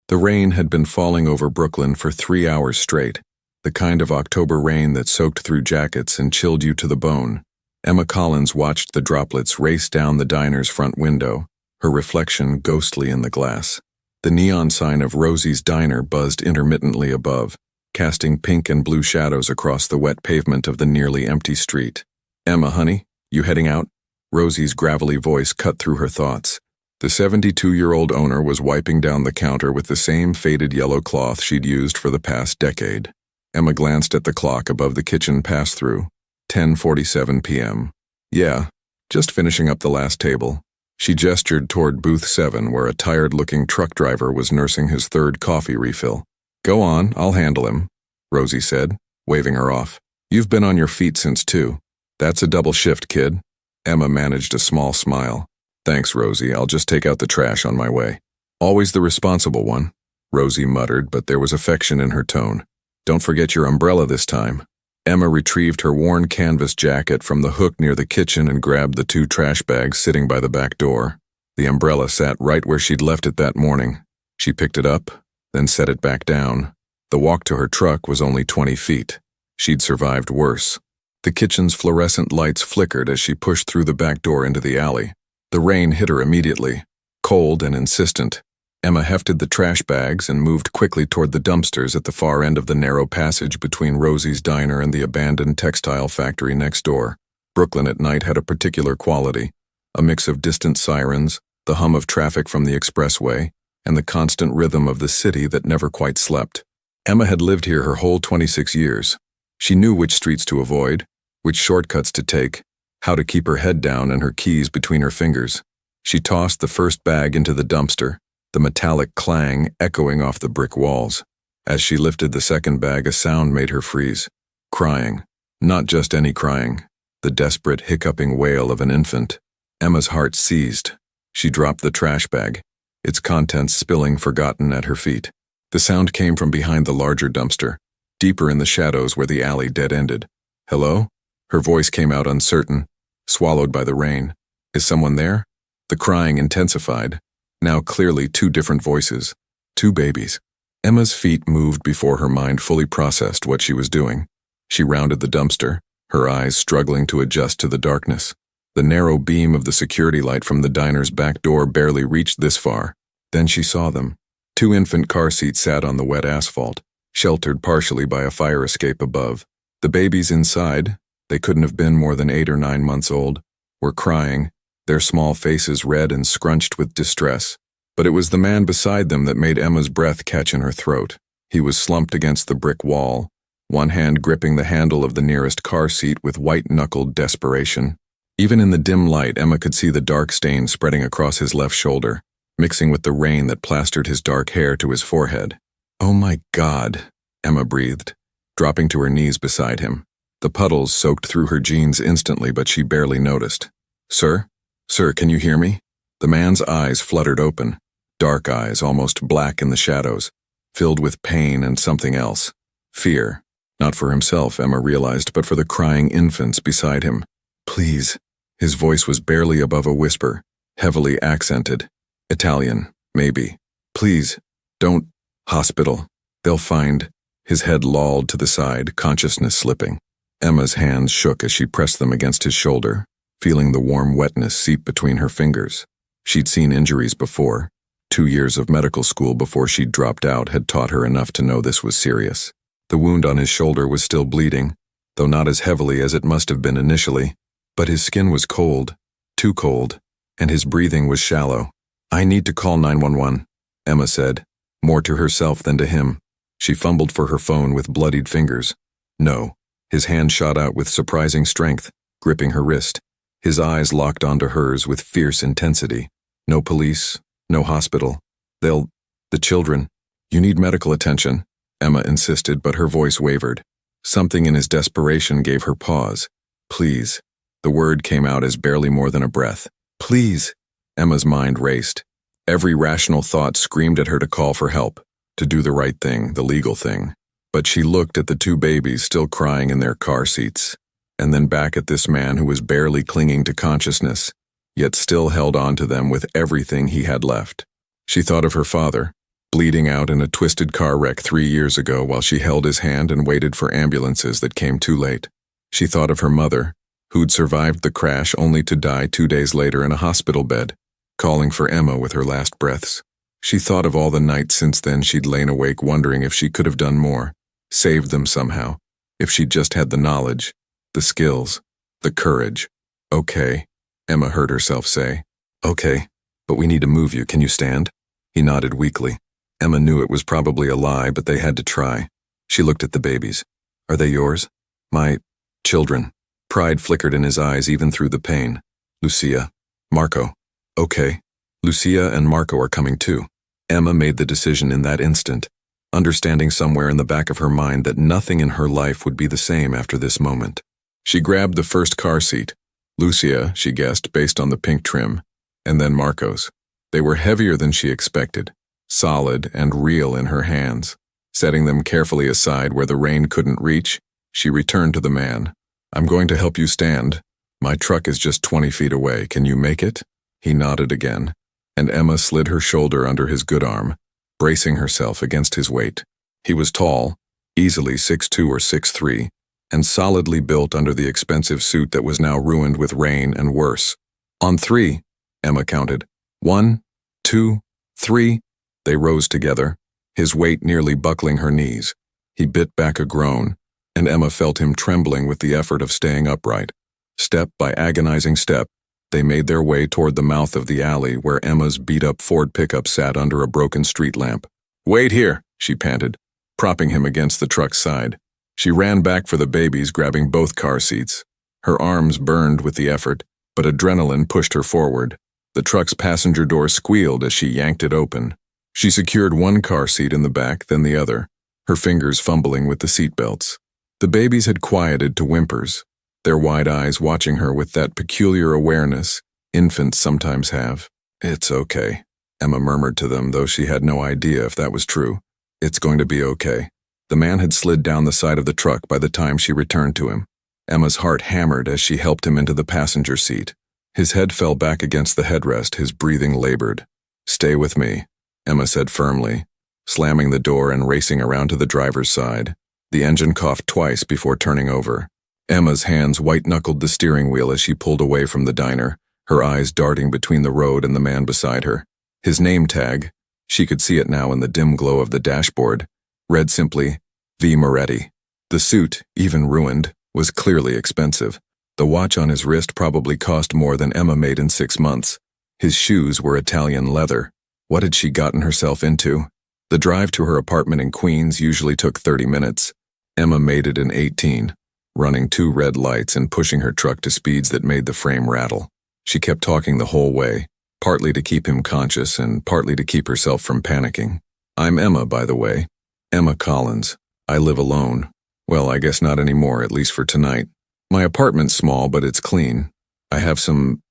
The rain had been falling over Brooklyn for 3 hours straight, the kind of October rain that soaked through jackets and chilled you to the bone. Emma Collins watched the droplets race down the diner's front window, her reflection ghostly in the glass. The neon sign of Rosie's Diner buzzed intermittently above, casting pink and blue shadows across the wet pavement of the nearly empty street. "Emma, honey, you heading out?" Rosie's gravelly voice cut through her thoughts. The 72-year-old owner was wiping down the counter with the same faded yellow cloth she'd used for the past decade. Emma glanced at the clock above the kitchen pass-through. 10:47 p.m. "Yeah, just finishing up the last table." She gestured toward booth 7, where a tired-looking truck driver was nursing his third coffee refill. "Go on, I'll handle him," Rosie said, waving her off. "You've been on your feet since 2. That's a double shift, kid." Emma managed a small smile. "Thanks, Rosie, I'll just take out the trash on my way." "Always the responsible one," Rosie muttered, but there was affection in her tone. "Don't forget your umbrella this time." Emma retrieved her worn canvas jacket from the hook near the kitchen and grabbed the 2 trash bags sitting by the back door. The umbrella sat right where she'd left it that morning. She picked it up, then set it back down. The walk to her truck was only 20 feet. She'd survived worse. The kitchen's fluorescent lights flickered as she pushed through the back door into the alley. The rain hit her immediately, cold and insistent. Emma hefted the trash bags and moved quickly toward the dumpsters at the far end of the narrow passage between Rosie's Diner and the abandoned textile factory next door. Brooklyn at night had a particular quality, a mix of distant sirens, the hum of traffic from the expressway, and the constant rhythm of the city that never quite slept. Emma had lived here her whole 26 years. She knew which streets to avoid, which shortcuts to take, how to keep her head down and her keys between her fingers. She tossed the first bag into the dumpster, the metallic clang echoing off the brick walls. As she lifted the second bag, a sound made her freeze. Crying. Not just any crying. The desperate, hiccuping wail of an infant. Emma's heart seized. She dropped the trash bag, its contents spilling forgotten at her feet. The sound came from behind the larger dumpster, deeper in the shadows where the alley dead-ended. "Hello?" Her voice came out uncertain, swallowed by the rain. "Is someone there?" The crying intensified. Now clearly 2 different voices. 2 babies. Emma's feet moved before her mind fully processed what she was doing. She rounded the dumpster, her eyes struggling to adjust to the darkness. The narrow beam of the security light from the diner's back door barely reached this far. Then she saw them. 2 infant car seats sat on the wet asphalt, sheltered partially by a fire escape above. The babies inside, they couldn't have been more than 8 or 9 months old, were crying, their small faces red and scrunched with distress. But it was the man beside them that made Emma's breath catch in her throat. He was slumped against the brick wall, one hand gripping the handle of the nearest car seat with white-knuckled desperation. Even in the dim light, Emma could see the dark stain spreading across his left shoulder, mixing with the rain that plastered his dark hair to his forehead. "Oh my God," Emma breathed, dropping to her knees beside him. The puddles soaked through her jeans instantly, but she barely noticed. "Sir? Sir, can you hear me?" The man's eyes fluttered open, dark eyes almost black in the shadows, filled with pain and something else. Fear. Not for himself, Emma realized, but for the crying infants beside him. "Please." His voice was barely above a whisper, heavily accented. Italian, maybe. "Please, don't. Hospital. They'll find." His head lolled to the side, consciousness slipping. Emma's hands shook as she pressed them against his shoulder, feeling the warm wetness seep between her fingers. She'd seen injuries before. 2 years of medical school before she'd dropped out had taught her enough to know this was serious. The wound on his shoulder was still bleeding, though not as heavily as it must have been initially. But his skin was cold, too cold, and his breathing was shallow. "I need to call 911, Emma said, more to herself than to him. She fumbled for her phone with bloodied fingers. No. His hand shot out with surprising strength, gripping her wrist. His eyes locked onto hers with fierce intensity. "No police, no hospital. The children. You need medical attention," Emma insisted, but her voice wavered. Something in his desperation gave her pause. "Please." The word came out as barely more than a breath. "Please." Emma's mind raced. Every rational thought screamed at her to call for help, to do the right thing, the legal thing. But she looked at the 2 babies still crying in their car seats, and then back at this man who was barely clinging to consciousness, yet still held on to them with everything he had left. She thought of her father, bleeding out in a twisted car wreck 3 years ago while she held his hand and waited for ambulances that came too late. She thought of her mother, who'd survived the crash only to die 2 days later in a hospital bed, calling for Emma with her last breaths. She thought of all the nights since then she'd lain awake wondering if she could have done more, saved them somehow, if she'd just had the knowledge, the skills, the courage. Okay, Emma heard herself say. Okay, but we need to move you. Can you stand? He nodded weakly. Emma knew it was probably a lie, but they had to try. She looked at the babies. Are they yours? My children. Pride flickered in his eyes even through the pain. Lucia. Marco. Okay. Lucia and Marco are coming too. Emma made the decision in that instant, understanding somewhere in the back of her mind that nothing in her life would be the same after this moment. She grabbed the first car seat. Lucia, she guessed, based on the pink trim, and then Marco's. They were heavier than she expected, solid and real in her hands. Setting them carefully aside where the rain couldn't reach, she returned to the man. I'm going to help you stand. My truck is just 20 feet away. Can you make it? He nodded again, and Emma slid her shoulder under his good arm, bracing herself against his weight. He was tall, easily 6'2" or 6'3", and solidly built under the expensive suit that was now ruined with rain and worse. On 3, Emma counted. 1, 2, 3. They rose together, his weight nearly buckling her knees. He bit back a groan, and Emma felt him trembling with the effort of staying upright. Step by agonizing step, they made their way toward the mouth of the alley where Emma's beat-up Ford pickup sat under a broken street lamp. Wait here, she panted, propping him against the truck's side. She ran back for the babies, grabbing both car seats. Her arms burned with the effort, but adrenaline pushed her forward. The truck's passenger door squealed as she yanked it open. She secured one car seat in the back, then the other, her fingers fumbling with the seat belts. The babies had quieted to whimpers, their wide eyes watching her with that peculiar awareness infants sometimes have. It's okay, Emma murmured to them, though she had no idea if that was true. It's going to be okay. The man had slid down the side of the truck by the time she returned to him. Emma's heart hammered as she helped him into the passenger seat. His head fell back against the headrest, his breathing labored. Stay with me, Emma said firmly, slamming the door and racing around to the driver's side. The engine coughed twice before turning over. Emma's hands white-knuckled the steering wheel as she pulled away from the diner, her eyes darting between the road and the man beside her. His name tag, she could see it now in the dim glow of the dashboard, read simply, V. Moretti. The suit, even ruined, was clearly expensive. The watch on his wrist probably cost more than Emma made in 6 months. His shoes were Italian leather. What had she gotten herself into? The drive to her apartment in Queens usually took 30 minutes. Emma made it in 18, running 2 red lights and pushing her truck to speeds that made the frame rattle. She kept talking the whole way, partly to keep him conscious and partly to keep herself from panicking. I'm Emma, by the way. Emma Collins. I live alone. Well, I guess not anymore, at least for tonight. My apartment's small, but it's clean. I have some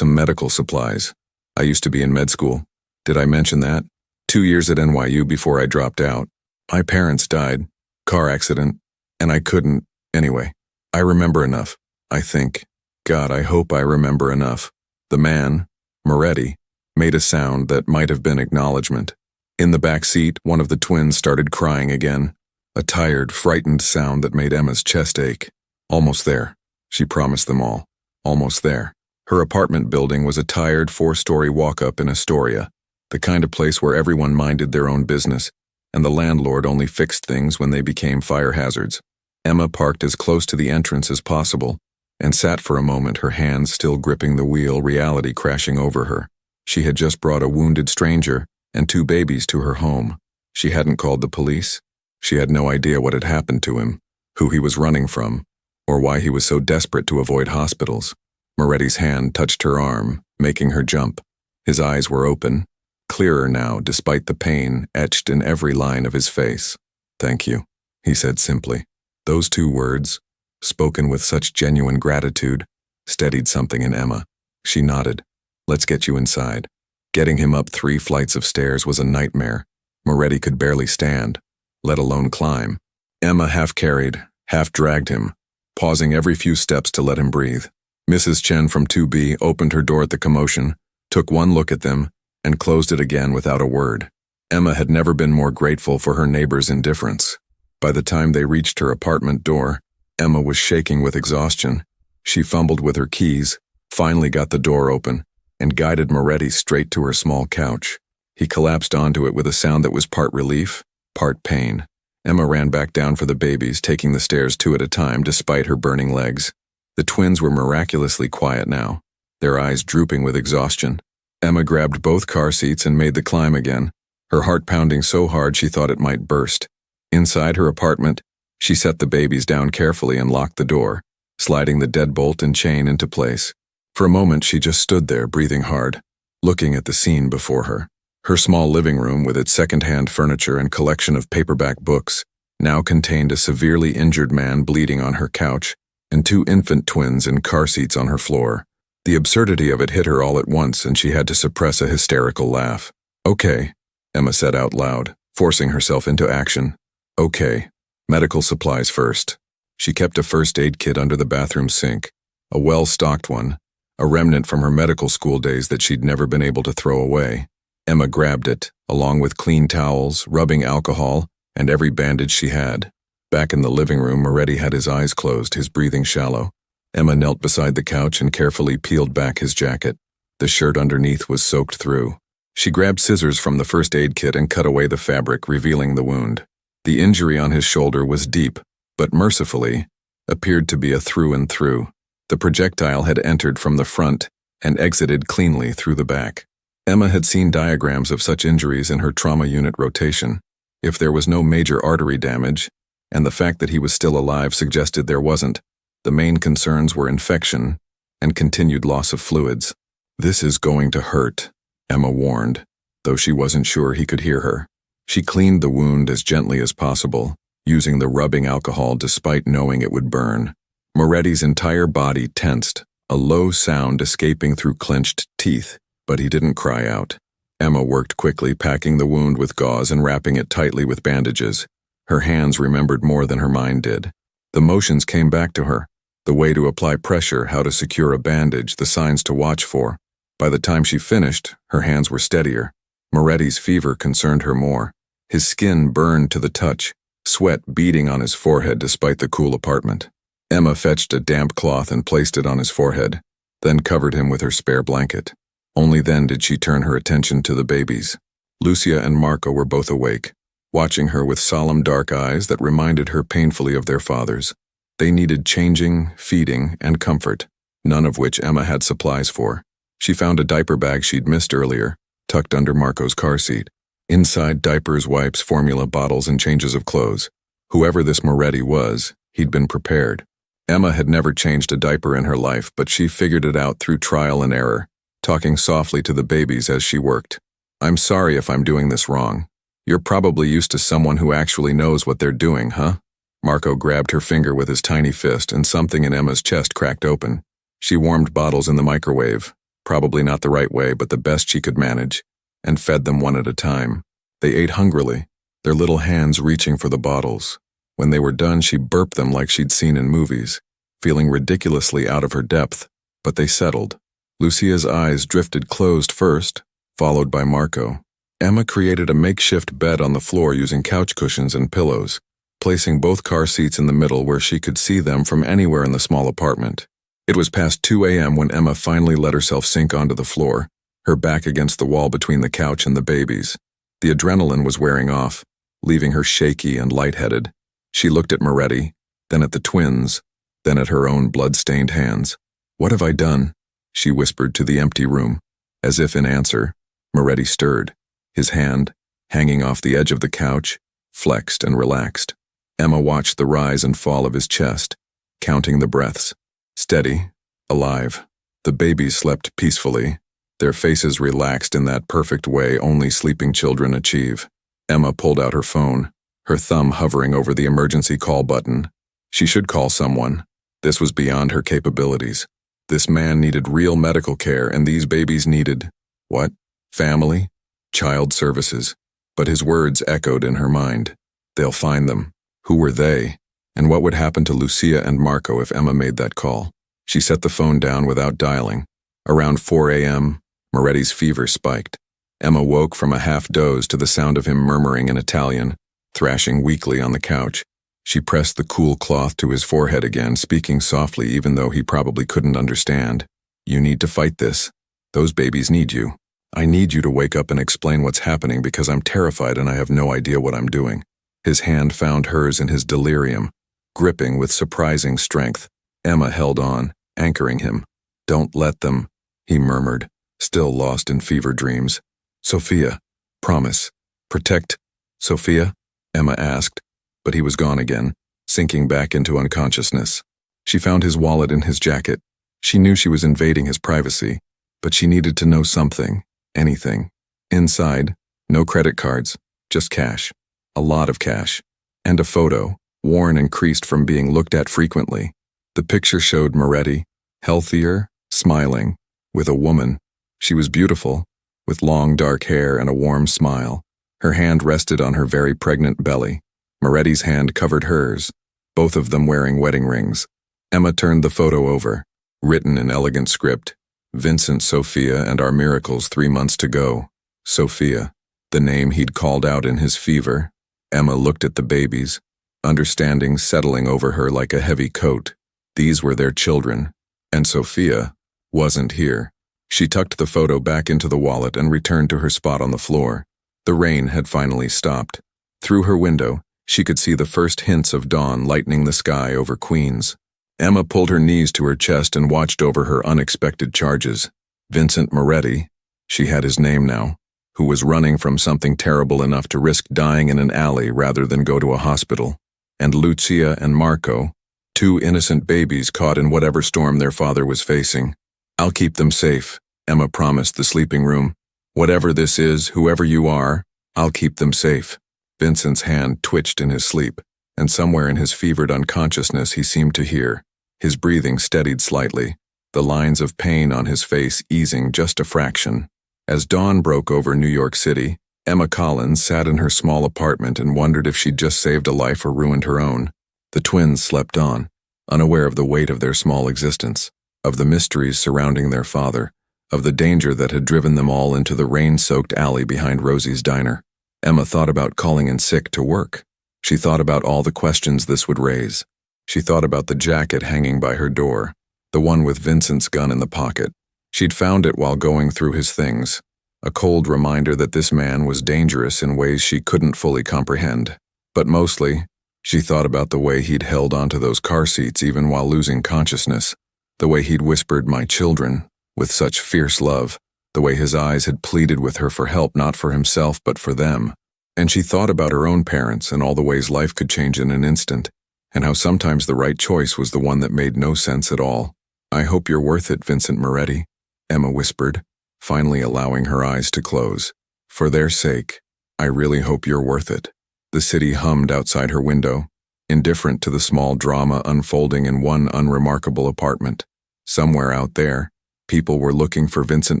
medical supplies. I used to be in med school. Did I mention that? 2 years at NYU before I dropped out. My parents died. Car accident. And I couldn't. Anyway, I remember enough. I think. God, I hope I remember enough. The man, Moretti, made a sound that might have been acknowledgement. In the back seat, one of the twins started crying again. A tired, frightened sound that made Emma's chest ache. Almost there, she promised them all. Almost there. Her apartment building was a tired 4-story walk-up in Astoria, the kind of place where everyone minded their own business, and the landlord only fixed things when they became fire hazards. Emma parked as close to the entrance as possible, and sat for a moment, her hands still gripping the wheel, reality crashing over her. She had just brought a wounded stranger and 2 babies to her home. She hadn't called the police. She had no idea what had happened to him, who he was running from, or why he was so desperate to avoid hospitals. Moretti's hand touched her arm, making her jump. His eyes were open, clearer now despite the pain etched in every line of his face. Thank you, he said simply. Those 2 words, spoken with such genuine gratitude, steadied something in Emma. She nodded. Let's get you inside. Getting him up 3 flights of stairs was a nightmare. Moretti could barely stand, let alone climb. Emma half carried, half dragged him, pausing every few steps to let him breathe. Mrs. Chen from 2B opened her door at the commotion, took one look at them, and closed it again without a word. Emma had never been more grateful for her neighbor's indifference. By the time they reached her apartment door, Emma was shaking with exhaustion. She fumbled with her keys, finally got the door open, and guided Moretti straight to her small couch. He collapsed onto it with a sound that was part relief, part pain. Emma ran back down for the babies, taking the stairs 2 at a time despite her burning legs. The twins were miraculously quiet now, their eyes drooping with exhaustion. Emma grabbed both car seats and made the climb again, her heart pounding so hard she thought it might burst. Inside her apartment, she set the babies down carefully and locked the door, sliding the deadbolt and chain into place. For a moment she just stood there, breathing hard, looking at the scene before her. Her small living room, with its second-hand furniture and collection of paperback books, now contained a severely injured man bleeding on her couch and 2 infant twins in car seats on her floor. The absurdity of it hit her all at once, and she had to suppress a hysterical laugh. "Okay," Emma said out loud, forcing herself into action. "Okay. Medical supplies first." She kept a first aid kit under the bathroom sink, a well-stocked one, a remnant from her medical school days that she'd never been able to throw away. Emma grabbed it, along with clean towels, rubbing alcohol, and every bandage she had. Back in the living room, Moretti had his eyes closed, his breathing shallow. Emma knelt beside the couch and carefully peeled back his jacket. The shirt underneath was soaked through. She grabbed scissors from the first aid kit and cut away the fabric, revealing the wound. The injury on his shoulder was deep, but mercifully, appeared to be a through and through. The projectile had entered from the front and exited cleanly through the back. Emma had seen diagrams of such injuries in her trauma unit rotation. If there was no major artery damage, and the fact that he was still alive suggested there wasn't, the main concerns were infection and continued loss of fluids. "This is going to hurt," Emma warned, though she wasn't sure he could hear her. She cleaned the wound as gently as possible, using the rubbing alcohol despite knowing it would burn. Moretti's entire body tensed, a low sound escaping through clenched teeth, but he didn't cry out. Emma worked quickly, packing the wound with gauze and wrapping it tightly with bandages. Her hands remembered more than her mind did. The motions came back to her, the way to apply pressure, how to secure a bandage, the signs to watch for. By the time she finished, her hands were steadier. Moretti's fever concerned her more. His skin burned to the touch, sweat beading on his forehead despite the cool apartment. Emma fetched a damp cloth and placed it on his forehead, then covered him with her spare blanket. Only then did she turn her attention to the babies. Lucia and Marco were both awake, watching her with solemn dark eyes that reminded her painfully of their fathers. They needed changing, feeding, and comfort, none of which Emma had supplies for. She found a diaper bag she'd missed earlier, tucked under Marco's car seat. Inside, diapers, wipes, formula bottles, and changes of clothes. Whoever this Moretti was, he'd been prepared. Emma had never changed a diaper in her life, but she figured it out through trial and error, talking softly to the babies as she worked. "I'm sorry if I'm doing this wrong. You're probably used to someone who actually knows what they're doing, huh?" Marco grabbed her finger with his tiny fist, and something in Emma's chest cracked open. She warmed bottles in the microwave, probably not the right way, but the best she could manage, and fed them one at a time. They ate hungrily, their little hands reaching for the bottles. When they were done, she burped them like she'd seen in movies, feeling ridiculously out of her depth, but they settled. Lucia's eyes drifted closed first, followed by Marco. Emma created a makeshift bed on the floor using couch cushions and pillows, placing both car seats in the middle where she could see them from anywhere in the small apartment. It was past 2 a.m. when Emma finally let herself sink onto the floor, her back against the wall between the couch and the babies. The adrenaline was wearing off, leaving her shaky and lightheaded. She looked at Moretti, then at the twins, then at her own blood-stained hands. "What have I done?" she whispered to the empty room. As if in answer, Moretti stirred, his hand, hanging off the edge of the couch, flexed and relaxed. Emma watched the rise and fall of his chest, counting the breaths. Steady, alive. The babies slept peacefully, their faces relaxed in that perfect way only sleeping children achieve. Emma pulled out her phone, her thumb hovering over the emergency call button. She should call someone. This was beyond her capabilities. This man needed real medical care, and these babies needed, what? Family? Child services. But his words echoed in her mind. They'll find them. Who were they? And what would happen to Lucia and Marco if Emma made that call? She set the phone down without dialing. Around 4 a.m., Moretti's fever spiked. Emma woke from a half-doze to the sound of him murmuring in Italian, thrashing weakly on the couch. She pressed the cool cloth to his forehead again, speaking softly even though he probably couldn't understand. You need to fight this. Those babies need you. I need you to wake up and explain what's happening because I'm terrified and I have no idea what I'm doing. His hand found hers in his delirium, gripping with surprising strength. Emma held on, anchoring him. Don't let them, he murmured, still lost in fever dreams. Sophia, promise. Protect. Sophia? Emma asked, but he was gone again, sinking back into unconsciousness. She found his wallet in his jacket. She knew she was invading his privacy, but she needed to know something, anything. Inside, no credit cards, just cash. A lot of cash. And a photo, worn and creased from being looked at frequently. The picture showed Moretti, healthier, smiling, with a woman. She was beautiful, with long dark hair and a warm smile. Her hand rested on her very pregnant belly. Moretti's hand covered hers, both of them wearing wedding rings. Emma turned the photo over, written in elegant script. Vincent, Sophia, and our miracles 3 months to go. Sophia, the name he'd called out in his fever. Emma looked at the babies, understanding settling over her like a heavy coat. These were their children, and Sophia wasn't here. She tucked the photo back into the wallet and returned to her spot on the floor. The rain had finally stopped. Through her window, she could see the first hints of dawn lightening the sky over Queens. Emma pulled her knees to her chest and watched over her unexpected charges. Vincent Moretti, she had his name now, who was running from something terrible enough to risk dying in an alley rather than go to a hospital. And Lucia and Marco, 2 innocent babies caught in whatever storm their father was facing. I'll keep them safe, Emma promised the sleeping room. Whatever this is, whoever you are, I'll keep them safe. Vincent's hand twitched in his sleep, and somewhere in his fevered unconsciousness he seemed to hear. His breathing steadied slightly, the lines of pain on his face easing just a fraction. As dawn broke over New York City, Emma Collins sat in her small apartment and wondered if she'd just saved a life or ruined her own. The twins slept on, unaware of the weight of their small existence, of the mysteries surrounding their father, of the danger that had driven them all into the rain-soaked alley behind Rosie's diner. Emma thought about calling in sick to work. She thought about all the questions this would raise. She thought about the jacket hanging by her door, the one with Vincent's gun in the pocket. She'd found it while going through his things, a cold reminder that this man was dangerous in ways she couldn't fully comprehend. But mostly, she thought about the way he'd held onto those car seats even while losing consciousness, the way he'd whispered, "My children," with such fierce love, the way his eyes had pleaded with her for help not for himself but for them. And she thought about her own parents and all the ways life could change in an instant, and how sometimes the right choice was the one that made no sense at all. "I hope you're worth it, Vincent Moretti," Emma whispered, finally allowing her eyes to close. "For their sake, I really hope you're worth it." The city hummed outside her window, indifferent to the small drama unfolding in one unremarkable apartment. Somewhere out there, people were looking for Vincent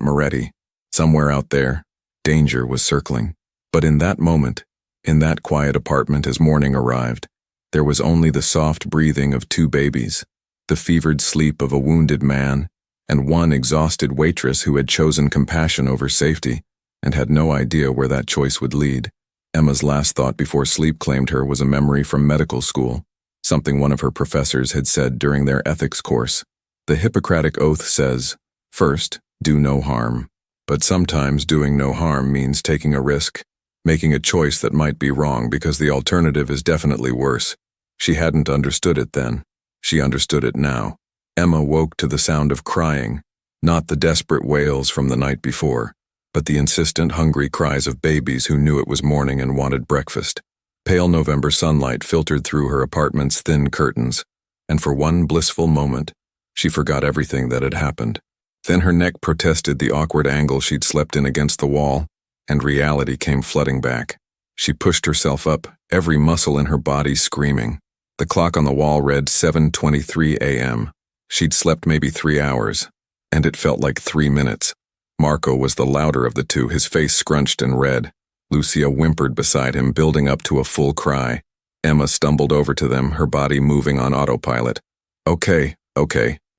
Moretti. Somewhere out there, danger was circling. But in that moment, in that quiet apartment as morning arrived, there was only the soft breathing of 2 babies, the fevered sleep of a wounded man, and one exhausted waitress who had chosen compassion over safety and had no idea where that choice would lead. Emma's last thought before sleep claimed her was a memory from medical school, something one of her professors had said during their ethics course. The Hippocratic Oath says, "First, do no harm." But sometimes doing no harm means taking a risk, making a choice that might be wrong because the alternative is definitely worse. She hadn't understood it then. She understood it now. Emma woke to the sound of crying, not the desperate wails from the night before, but the insistent, hungry cries of babies who knew it was morning and wanted breakfast. Pale November sunlight filtered through her apartment's thin curtains, and for one blissful moment, she forgot everything that had happened. Then her neck protested the awkward angle she'd slept in against the wall, and reality came flooding back. She pushed herself up, every muscle in her body screaming. The clock on the wall read 7:23 a.m. She'd slept maybe 3 hours, and it felt like 3 minutes. Marco was the louder of the two, his face scrunched and red. Lucia whimpered beside him, building up to a full cry. Emma stumbled over to them, her body moving on autopilot. Okay,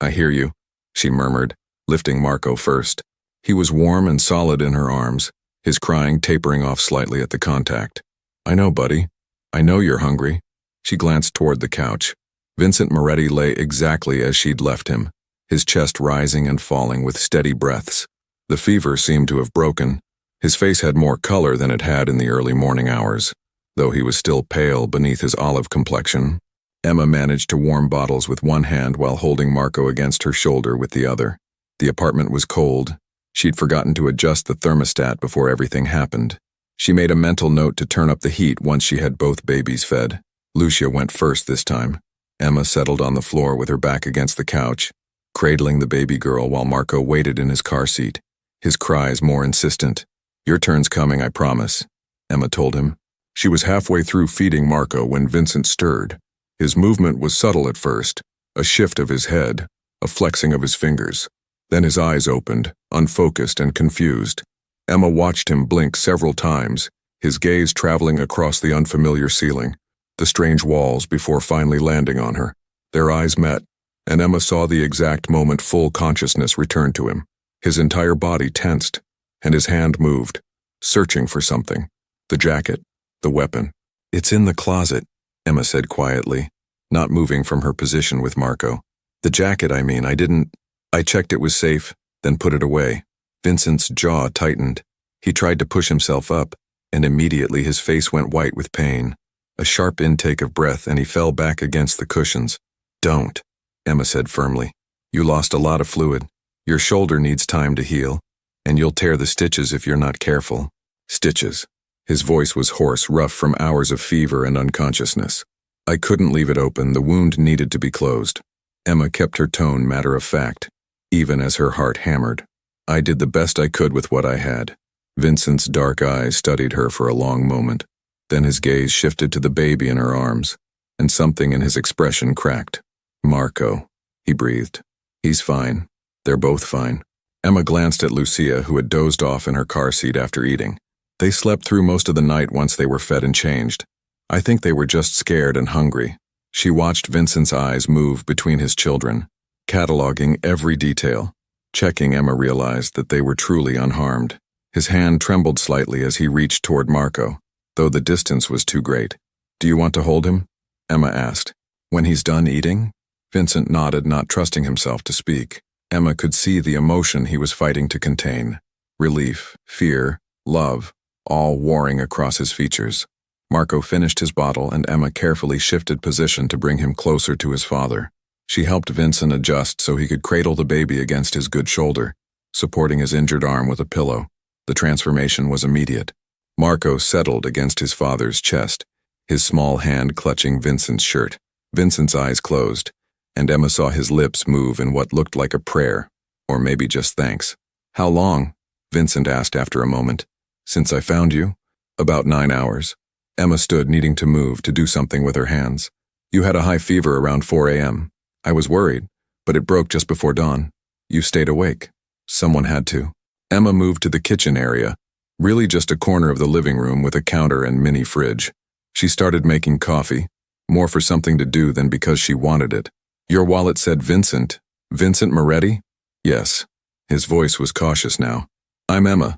I hear you," she murmured, lifting Marco first. He was warm and solid in her arms, his crying tapering off slightly at the contact. I know, buddy. I know you're hungry. She glanced toward the couch. Vincent Moretti lay exactly as she'd left him, his chest rising and falling with steady breaths. The fever seemed to have broken. His face had more color than it had in the early morning hours, though he was still pale beneath his olive complexion. Emma managed to warm bottles with one hand while holding Marco against her shoulder with the other. The apartment was cold. She'd forgotten to adjust the thermostat before everything happened. She made a mental note to turn up the heat once she had both babies fed. Lucia went first this time. Emma settled on the floor with her back against the couch, cradling the baby girl while Marco waited in his car seat, his cries more insistent. Your turn's coming, I promise, Emma told him. She was halfway through feeding Marco when Vincent stirred. His movement was subtle at first, a shift of his head, a flexing of his fingers. Then his eyes opened, unfocused and confused. Emma watched him blink several times, his gaze traveling across the unfamiliar ceiling, the strange walls before finally landing on her. Their eyes met, and Emma saw the exact moment full consciousness returned to him. His entire body tensed, and his hand moved, searching for something. The jacket, the weapon. It's in the closet, Emma said quietly, not moving from her position with Marco. The jacket, I checked it was safe, then put it away. Vincent's jaw tightened. He tried to push himself up, and immediately his face went white with pain. A sharp intake of breath, and he fell back against the cushions. Don't, Emma said firmly. You lost a lot of fluid. Your shoulder needs time to heal, and you'll tear the stitches if you're not careful. Stitches. His voice was hoarse, rough from hours of fever and unconsciousness. I couldn't leave it open. The wound needed to be closed. Emma kept her tone matter of fact, even as her heart hammered. I did the best I could with what I had. Vincent's dark eyes studied her for a long moment. Then his gaze shifted to the baby in her arms, and something in his expression cracked. Marco, he breathed. He's fine. They're both fine. Emma glanced at Lucia, who had dozed off in her car seat after eating. They slept through most of the night once they were fed and changed. I think they were just scared and hungry. She watched Vincent's eyes move between his children, cataloging every detail. Checking, Emma realized that they were truly unharmed. His hand trembled slightly as he reached toward Marco, though the distance was too great. Do you want to hold him? Emma asked. When he's done eating? Vincent nodded, not trusting himself to speak. Emma could see the emotion he was fighting to contain. Relief, fear, love, all warring across his features. Marco finished his bottle, and Emma carefully shifted position to bring him closer to his father. She helped Vincent adjust so he could cradle the baby against his good shoulder, supporting his injured arm with a pillow. The transformation was immediate. Marco settled against his father's chest, his small hand clutching Vincent's shirt. Vincent's eyes closed, and Emma saw his lips move in what looked like a prayer, or maybe just thanks. How long? Vincent asked after a moment. Since I found you? About 9 hours. Emma stood, needing to move, to do something with her hands. You had a high fever around 4 a.m. I was worried, but it broke just before dawn. You stayed awake. Someone had to. Emma moved to the kitchen area, really just a corner of the living room with a counter and mini fridge. She started making coffee, more for something to do than because she wanted it. Your wallet said Vincent. Vincent Moretti? Yes. His voice was cautious now. I'm Emma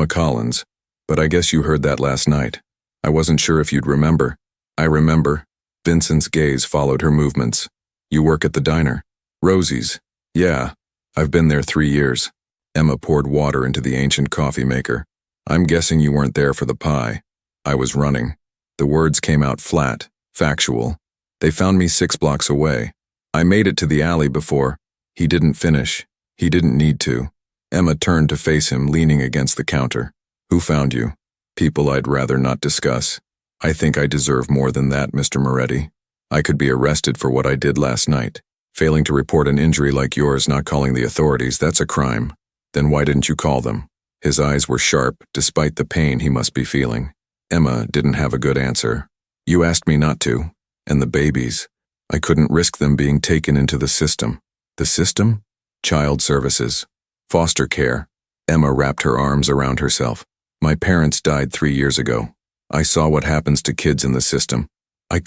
Collins, but I guess you heard that last night. I wasn't sure if you'd remember. I remember. Vincent's gaze followed her movements. You work at the diner. Rosie's. Yeah, I've been there 3 years. Emma poured water into the ancient coffee maker. I'm guessing you weren't there for the pie. I was running. The words came out flat, factual. They found me 6 blocks away. I made it to the alley before. He didn't finish. He didn't need to. Emma turned to face him, leaning against the counter. Who found you? People I'd rather not discuss. I think I deserve more than that, Mr. Moretti. I could be arrested for what I did last night. Failing to report an injury like yours, not calling the authorities, that's a crime. Then why didn't you call them? His eyes were sharp, despite the pain he must be feeling. Emma didn't have a good answer. You asked me not to. And the babies. I couldn't risk them being taken into the system. The system? Child services. Foster care. Emma wrapped her arms around herself. My parents died 3 years ago. I saw what happens to kids in the system. I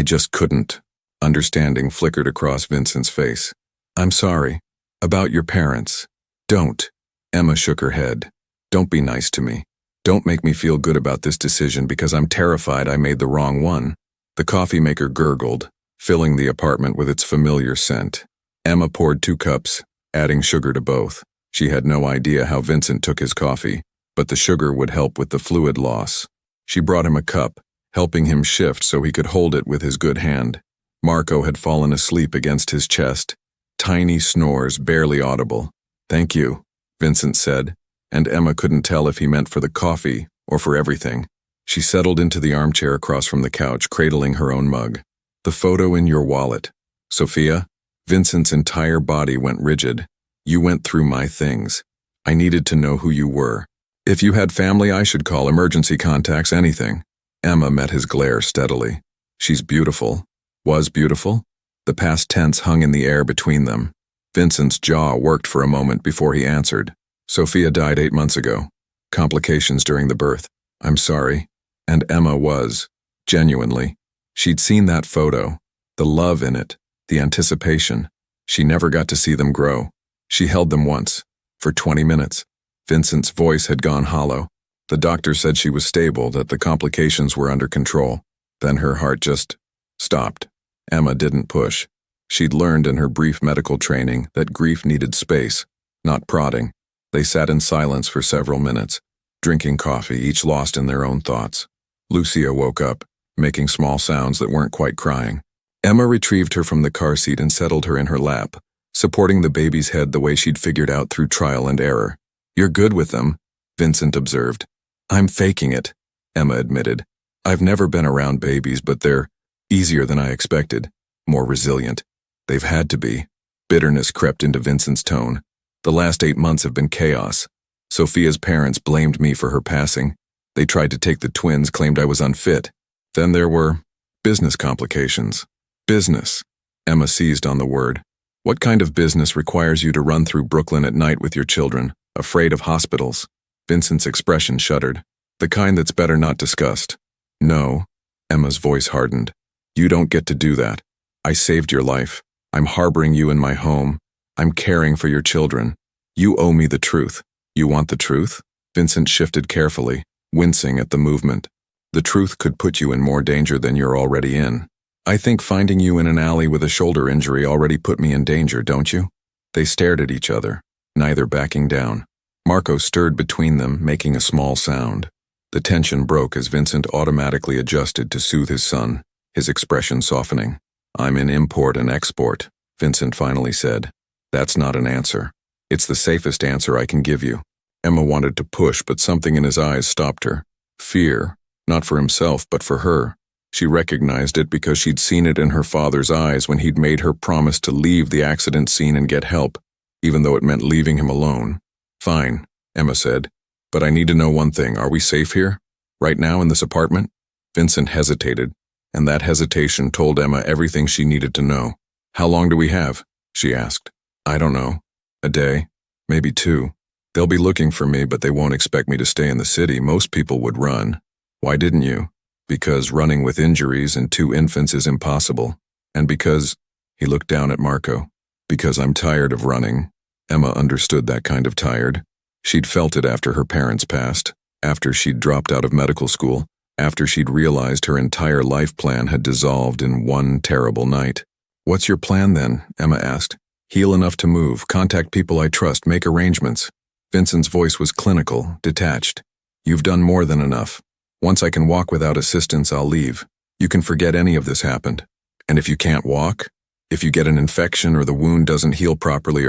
just couldn't. Understanding flickered across Vincent's face. I'm sorry. About your parents. Don't. Emma shook her head. Don't be nice to me. Don't make me feel good about this decision because I'm terrified I made the wrong one. The coffee maker gurgled, filling the apartment with its familiar scent. Emma poured 2 cups, adding sugar to both. She had no idea how Vincent took his coffee, but the sugar would help with the fluid loss. She brought him a cup, helping him shift so he could hold it with his good hand. Marco had fallen asleep against his chest, tiny snores barely audible. "Thank you," Vincent said, and Emma couldn't tell if he meant for the coffee or for everything. She settled into the armchair across from the couch, cradling her own mug. "The photo in your wallet. Sophia?" Vincent's entire body went rigid. "You went through my things. I needed to know who you were. If you had family, I should call emergency contacts, anything." Emma met his glare steadily. "She's beautiful. Was beautiful?" The past tense hung in the air between them. Vincent's jaw worked for a moment before he answered. "Sophia died 8 months ago. Complications during the birth. I'm sorry." And Emma was, genuinely. She'd seen that photo, the love in it, the anticipation. She never got to see them grow. She held them once, for 20 minutes. Vincent's voice had gone hollow. The doctor said she was stable, that the complications were under control. Then her heart just stopped. Emma didn't push. She'd learned in her brief medical training that grief needed space, not prodding. They sat in silence for several minutes, drinking coffee, each lost in their own thoughts. Lucia woke up, making small sounds that weren't quite crying. Emma retrieved her from the car seat and settled her in her lap, supporting the baby's head the way she'd figured out through trial and error. "You're good with them," Vincent observed. "I'm faking it," Emma admitted. "I've never been around babies, but they're easier than I expected, more resilient. They've had to be." Bitterness crept into Vincent's tone. "The last 8 months have been chaos. Sophia's parents blamed me for her passing. They tried to take the twins, claimed I was unfit. Then there were business complications." "Business," Emma seized on the word. "What kind of business requires you to run through Brooklyn at night with your children, afraid of hospitals?" Vincent's expression shuddered. "The kind that's better not discussed." "No," Emma's voice hardened. "You don't get to do that. I saved your life. I'm harboring you in my home. I'm caring for your children. You owe me the truth." "You want the truth?" Vincent shifted carefully, wincing at the movement. "The truth could put you in more danger than you're already in." "I think finding you in an alley with a shoulder injury already put me in danger, don't you?" They stared at each other, neither backing down. Marco stirred between them, making a small sound. The tension broke as Vincent automatically adjusted to soothe his son, his expression softening. "I'm in import and export," Vincent finally said. "That's not an answer. It's the safest answer I can give you." Emma wanted to push, but something in his eyes stopped her. Fear, not for himself, but for her. She recognized it because she'd seen it in her father's eyes when he'd made her promise to leave the accident scene and get help, even though it meant leaving him alone. "Fine," Emma said, "but I need to know one thing. Are we safe here? Right now in this apartment?" Vincent hesitated, and that hesitation told Emma everything she needed to know. "How long do we have?" she asked. "I don't know. A day, maybe 2. They'll be looking for me, but they won't expect me to stay in the city. Most people would run." "Why didn't you?" "Because running with injuries and 2 infants is impossible. And because," he looked down at Marco, "because I'm tired of running." Emma understood that kind of tired. She'd felt it after her parents passed, after she'd dropped out of medical school, after she'd realized her entire life plan had dissolved in one terrible night. "What's your plan then?" Emma asked. "Heal enough to move, contact people I trust, make arrangements." Vincent's voice was clinical, detached. "You've done more than enough. Once I can walk without assistance, I'll leave. You can forget any of this happened. And if you can't walk, if you get an infection or the wound doesn't heal properly,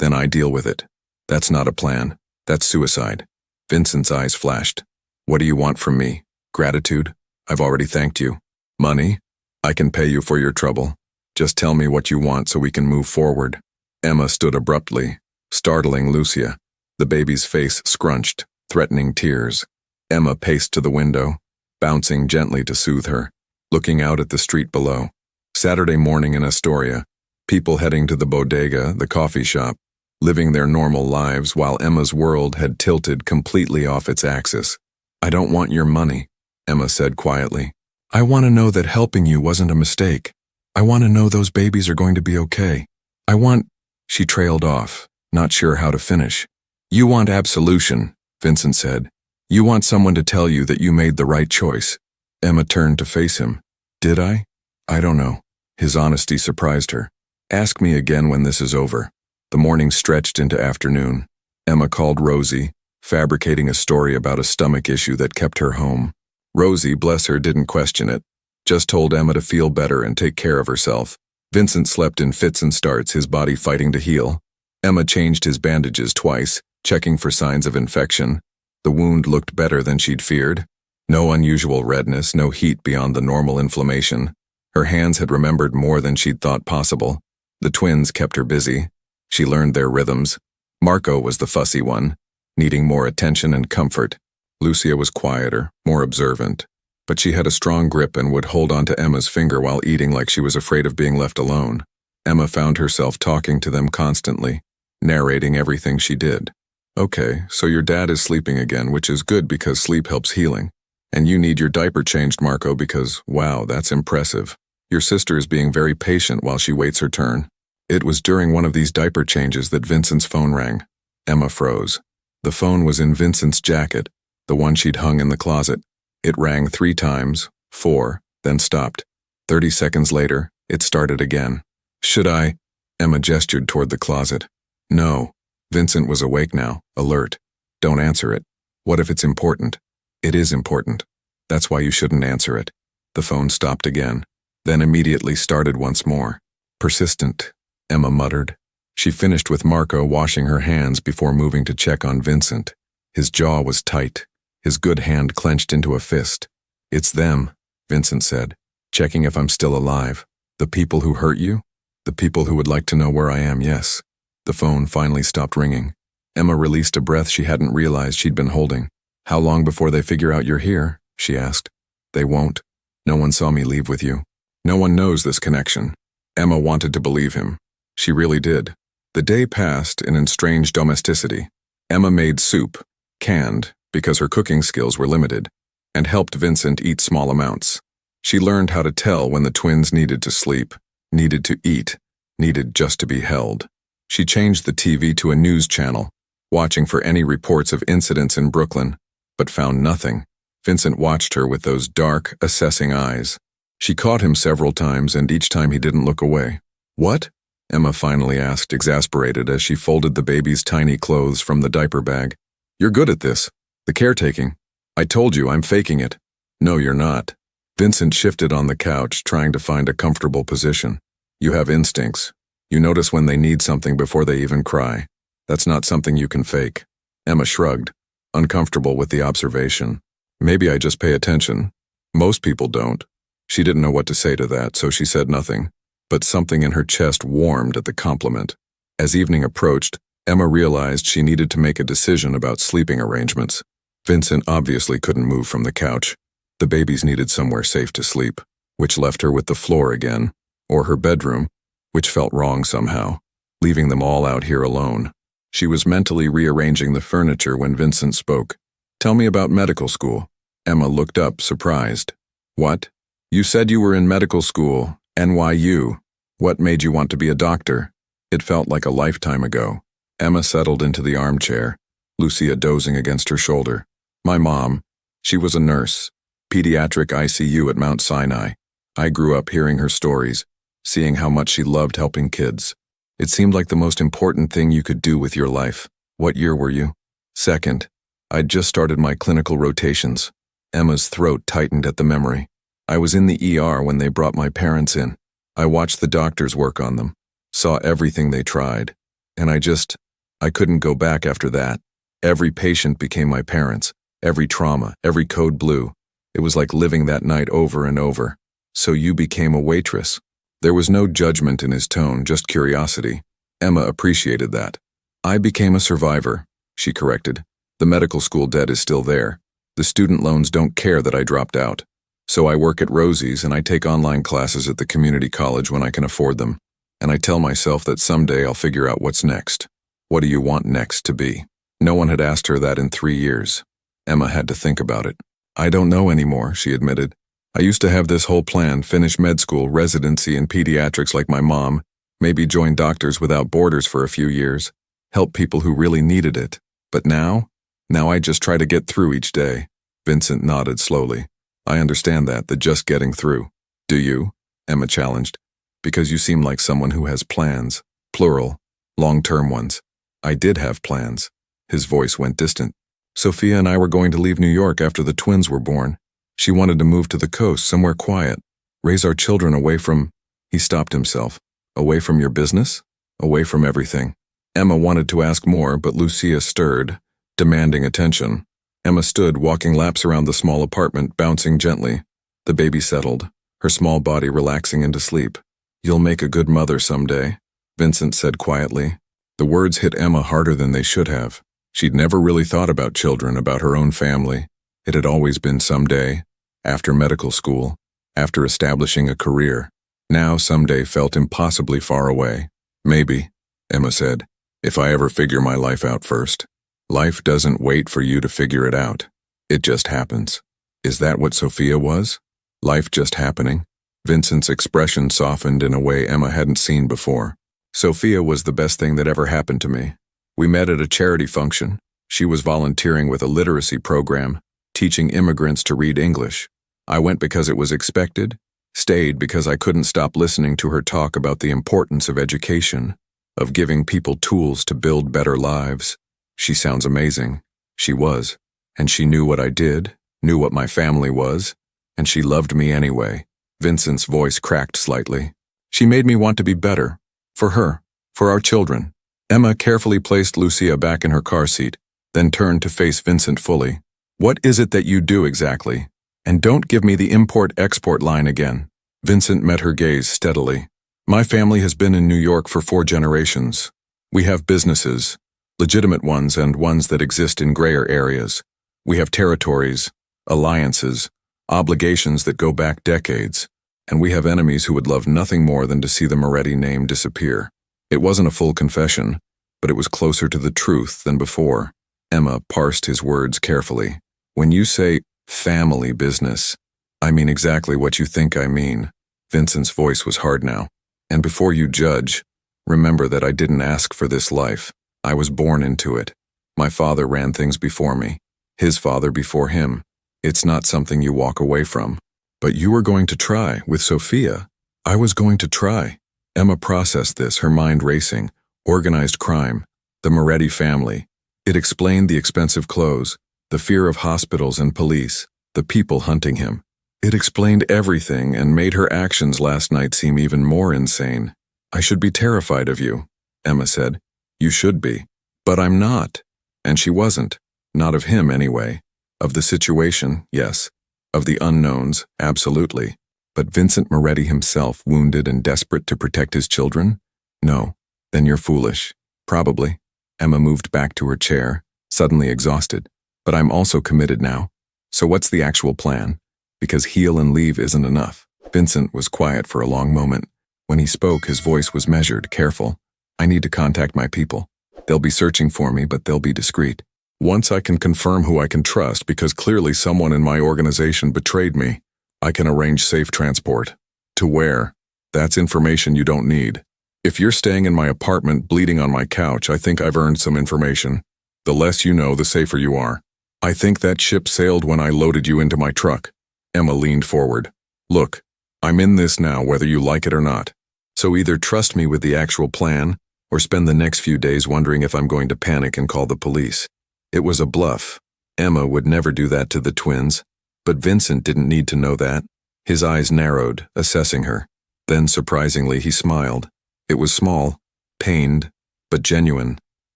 then I deal with it. That's not a plan. That's suicide." Vincent's eyes flashed. "What do you want from me? Gratitude? I've already thanked you. Money? I can pay you for your trouble. Just tell me what you want so we can move forward." Emma stood abruptly, startling Lucia. The baby's face scrunched, threatening tears. Emma paced to the window, bouncing gently to soothe her, looking out at the street below. Saturday morning in Astoria, people heading to the bodega, the coffee shop, living their normal lives while Emma's world had tilted completely off its axis. "I don't want your money," Emma said quietly. "I want to know that helping you wasn't a mistake. I want to know those babies are going to be okay. I want—" She trailed off, not sure how to finish. "You want absolution," Vincent said. You want someone to tell you that you made the right choice. Emma turned to face him. Did I? I don't know. His honesty surprised her. Ask me again when this is over. The morning stretched into afternoon. Emma called Rosie, fabricating a story about a stomach issue that kept her home. Rosie, bless her, didn't question it. Just told Emma to feel better and take care of herself. Vincent slept in fits and starts, his body fighting to heal. Emma changed his bandages twice, checking for signs of infection. The wound looked better than she'd feared. No unusual redness, no heat beyond the normal inflammation. Her hands had remembered more than she'd thought possible. The twins kept her busy. She learned their rhythms. Marco was the fussy one, needing more attention and comfort. Lucia was quieter, more observant. But she had a strong grip and would hold onto Emma's finger while eating like she was afraid of being left alone. Emma found herself talking to them constantly, narrating everything she did. Okay, so your dad is sleeping again, which is good because sleep helps healing. And you need your diaper changed, Marco, because, wow, that's impressive. Your sister is being very patient while she waits her turn. It was during one of these diaper changes that Vincent's phone rang. Emma froze. The phone was in Vincent's jacket, the one she'd hung in the closet. It rang 3 times, 4, then stopped. 30 seconds later, it started again. Should I? Emma gestured toward the closet. No. Vincent was awake now, alert. Don't answer it. What if it's important? It is important. That's why you shouldn't answer it. The phone stopped again, then immediately started once more. Persistent, Emma muttered. She finished with Marco washing her hands before moving to check on Vincent. His jaw was tight, his good hand clenched into a fist. It's them, Vincent said, checking if I'm still alive. The people who hurt you? The people who would like to know where I am, yes. The phone finally stopped ringing. Emma released a breath she hadn't realized she'd been holding. How long before they figure out you're here? She asked. They won't. No one saw me leave with you. No one knows this connection. Emma wanted to believe him. She really did. The day passed in estranged domesticity. Emma made soup, canned, because her cooking skills were limited, and helped Vincent eat small amounts. She learned how to tell when the twins needed to sleep, needed to eat, needed just to be held. She changed the TV to a news channel, watching for any reports of incidents in Brooklyn, but found nothing. Vincent watched her with those dark, assessing eyes. She caught him several times, and each time he didn't look away. What? Emma finally asked, exasperated as she folded the baby's tiny clothes from the diaper bag. You're good at this. The caretaking. I told you I'm faking it. No, you're not. Vincent shifted on the couch, trying to find a comfortable position. You have instincts. You notice when they need something before they even cry. That's not something you can fake. Emma shrugged, uncomfortable with the observation. Maybe I just pay attention. Most people don't. She didn't know what to say to that, so she said nothing. But something in her chest warmed at the compliment. As evening approached, Emma realized she needed to make a decision about sleeping arrangements. Vincent obviously couldn't move from the couch. The babies needed somewhere safe to sleep, which left her with the floor again, or her bedroom, which felt wrong somehow, leaving them all out here alone. She was mentally rearranging the furniture when Vincent spoke. Tell me about medical school. Emma looked up, surprised. What? You said you were in medical school, NYU. What made you want to be a doctor? It felt like a lifetime ago. Emma settled into the armchair, Lucia dozing against her shoulder. My mom. She was a nurse. Pediatric ICU at Mount Sinai. I grew up hearing her stories, seeing how much she loved helping kids. It seemed like the most important thing you could do with your life. What year were you? Second. I'd just started my clinical rotations. Emma's throat tightened at the memory. I was in the ER when they brought my parents in. I watched the doctors work on them, saw everything they tried, and I couldn't go back after that. Every patient became my parents, every trauma, every code blue. It was like living that night over and over. So you became a waitress. There was no judgment in his tone, just curiosity. Emma appreciated that. I became a survivor, she corrected. The medical school debt is still there. The student loans don't care that I dropped out. So I work at Rosie's and I take online classes at the community college when I can afford them. And I tell myself that someday I'll figure out what's next. What do you want next to be? No one had asked her that in 3 years. Emma had to think about it. I don't know anymore, she admitted. I used to have this whole plan, finish med school, residency in pediatrics like my mom, maybe join Doctors Without Borders for a few years, help people who really needed it. But now Now I just try to get through each day. Vincent nodded slowly. I understand that just getting through. Do you? Emma challenged. Because you seem like someone who has plans. Plural. Long-term ones. I did have plans. His voice went distant. Sophia and I were going to leave New York after the twins were born. She wanted to move to the coast, somewhere quiet. Raise our children away from... He stopped himself. Away from your business? Away from everything. Emma wanted to ask more, but Lucia stirred, demanding attention. Emma stood, walking laps around the small apartment, bouncing gently. The baby settled, her small body relaxing into sleep. You'll make a good mother someday, Vincent said quietly. The words hit Emma harder than they should have. She'd never really thought about children, about her own family. It had always been someday, after medical school, after establishing a career. Now someday felt impossibly far away. Maybe, Emma said, if I ever figure my life out first. Life doesn't wait for you to figure it out. It just happens. Is that what Sophia was? Life just happening? Vincent's expression softened in a way Emma hadn't seen before. Sophia was the best thing that ever happened to me. We met at a charity function. She was volunteering with a literacy program, teaching immigrants to read English. I went because it was expected, stayed because I couldn't stop listening to her talk about the importance of education, of giving people tools to build better lives. She sounds amazing. She was. And she knew what I did, knew what my family was, and she loved me anyway. Vincent's voice cracked slightly. She made me want to be better. For her. For our children. Emma carefully placed Lucia back in her car seat, then turned to face Vincent fully. What is it that you do exactly? And don't give me the import-export line again. Vincent met her gaze steadily. My family has been in New York for 4 generations. We have businesses, legitimate ones and ones that exist in grayer areas. We have territories, alliances, obligations that go back decades, and we have enemies who would love nothing more than to see the Moretti name disappear. It wasn't a full confession, but it was closer to the truth than before. Emma parsed his words carefully. When you say family business, I mean exactly what you think I mean. Vincent's voice was hard now. And before you judge, remember that I didn't ask for this life. I was born into it. My father ran things before me. His father before him. It's not something you walk away from. But you were going to try, with Sophia. I was going to try. Emma processed this, her mind racing. Organized crime. The Moretti family. It explained the expensive clothes, the fear of hospitals and police, the people hunting him. It explained everything and made her actions last night seem even more insane. I should be terrified of you, Emma said. You should be. But I'm not. And she wasn't. Not of him, anyway. Of the situation, yes. Of the unknowns, absolutely. But Vincent Moretti himself, wounded and desperate to protect his children? No. Then you're foolish. Probably. Emma moved back to her chair, suddenly exhausted. But I'm also committed now. So what's the actual plan? Because heal and leave isn't enough. Vincent was quiet for a long moment. When he spoke, his voice was measured, careful. I need to contact my people. They'll be searching for me, but they'll be discreet. Once I can confirm who I can trust, because clearly someone in my organization betrayed me, I can arrange safe transport. To where? That's information you don't need. If you're staying in my apartment bleeding on my couch, I think I've earned some information. The less you know, the safer you are. I think that ship sailed when I loaded you into my truck. Emma leaned forward. Look, I'm in this now whether you like it or not. So either trust me with the actual plan, or spend the next few days wondering if I'm going to panic and call the police. It was a bluff. Emma would never do that to the twins, but Vincent didn't need to know that. His eyes narrowed, assessing her. Then, surprisingly, he smiled. It was small, pained, but genuine.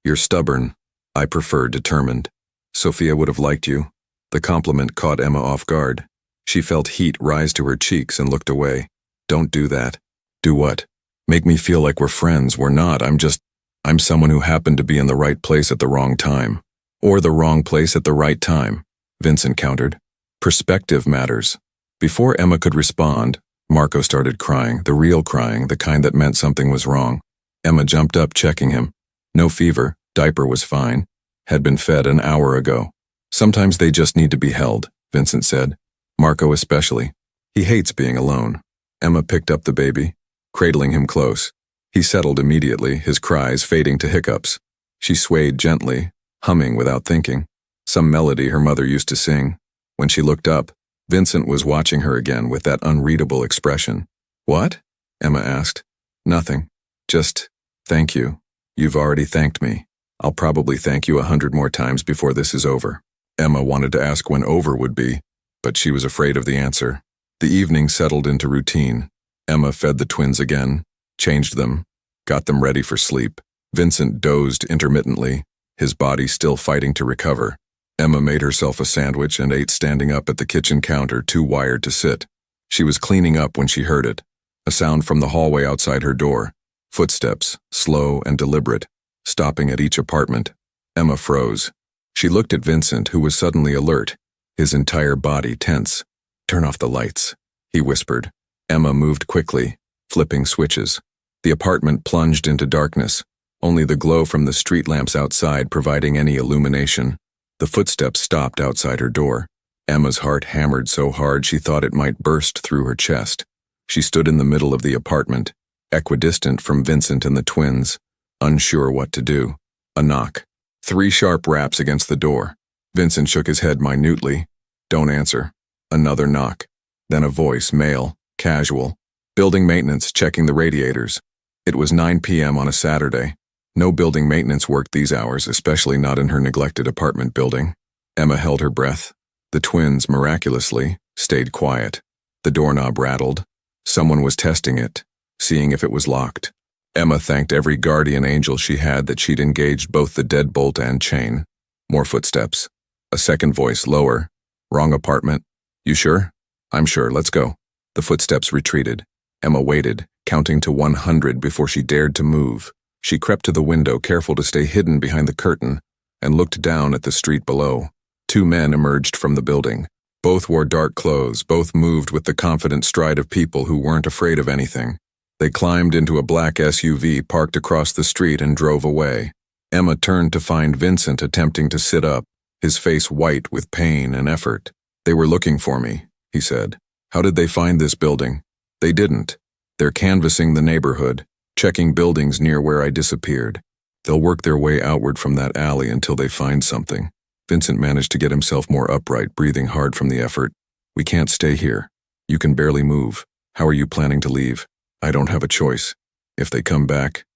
You're stubborn. I prefer determined. Sophia would have liked you. The compliment caught Emma off guard. She felt heat rise to her cheeks and looked away. Don't do that. Do what? Make me feel like we're friends. We're not. I'm someone who happened to be in the right place at the wrong time. Or the wrong place at the right time, Vincent countered. Perspective matters. Before Emma could respond, Marco started crying, the real crying, the kind that meant something was wrong. Emma jumped up, checking him. No fever, diaper was fine, had been fed an hour ago. Sometimes they just need to be held, Vincent said. Marco especially. He hates being alone. Emma picked up the baby, cradling him close. He settled immediately, his cries fading to hiccups. She swayed gently, humming without thinking. some melody her mother used to sing. When she looked up, Vincent was watching her again with that unreadable expression. "What?" Emma asked. "Nothing. Just, thank you. You've already thanked me. I'll probably thank you 100 more times before this is over." Emma wanted to ask when over would be, but she was afraid of the answer. The evening settled into routine. Emma fed the twins again, changed them, got them ready for sleep. Vincent dozed intermittently, his body still fighting to recover. Emma made herself a sandwich and ate standing up at the kitchen counter, too wired to sit. She was cleaning up when she heard it, a sound from the hallway outside her door. Footsteps, slow and deliberate, stopping at each apartment. Emma froze. She looked at Vincent, who was suddenly alert, his entire body tense. "Turn off the lights," he whispered. Emma moved quickly, flipping switches. The apartment plunged into darkness, only the glow from the street lamps outside providing any illumination. The footsteps stopped outside her door. Emma's heart hammered so hard she thought it might burst through her chest. She stood in the middle of the apartment, equidistant from Vincent and the twins, unsure what to do. A knock. 3 sharp raps against the door. Vincent shook his head minutely. "Don't answer." Another knock. Then a voice, male, casual. "Building maintenance, checking the radiators." It was 9 p.m. on a Saturday. No building maintenance worked these hours, especially not in her neglected apartment building. Emma held her breath. The twins, miraculously, stayed quiet. The doorknob rattled. Someone was testing it, seeing if it was locked. Emma thanked every guardian angel she had that she'd engaged both the deadbolt and chain. More footsteps. A second voice, lower. "Wrong apartment. You sure?" "I'm sure, let's go." The footsteps retreated. Emma waited, counting to 100 before she dared to move. She crept to the window, careful to stay hidden behind the curtain, and looked down at the street below. 2 men emerged from the building. Both wore dark clothes, both moved with the confident stride of people who weren't afraid of anything. They climbed into a black SUV parked across the street and drove away. Emma turned to find Vincent attempting to sit up, his face white with pain and effort. "They were looking for me," he said. "How did they find this building?" "They didn't. They're canvassing the neighborhood, checking buildings near where I disappeared. They'll work their way outward from that alley until they find something." Vincent managed to get himself more upright, breathing hard from the effort. "We can't stay here. You can barely move. How are you planning to leave?" "I don't have a choice. If they come back,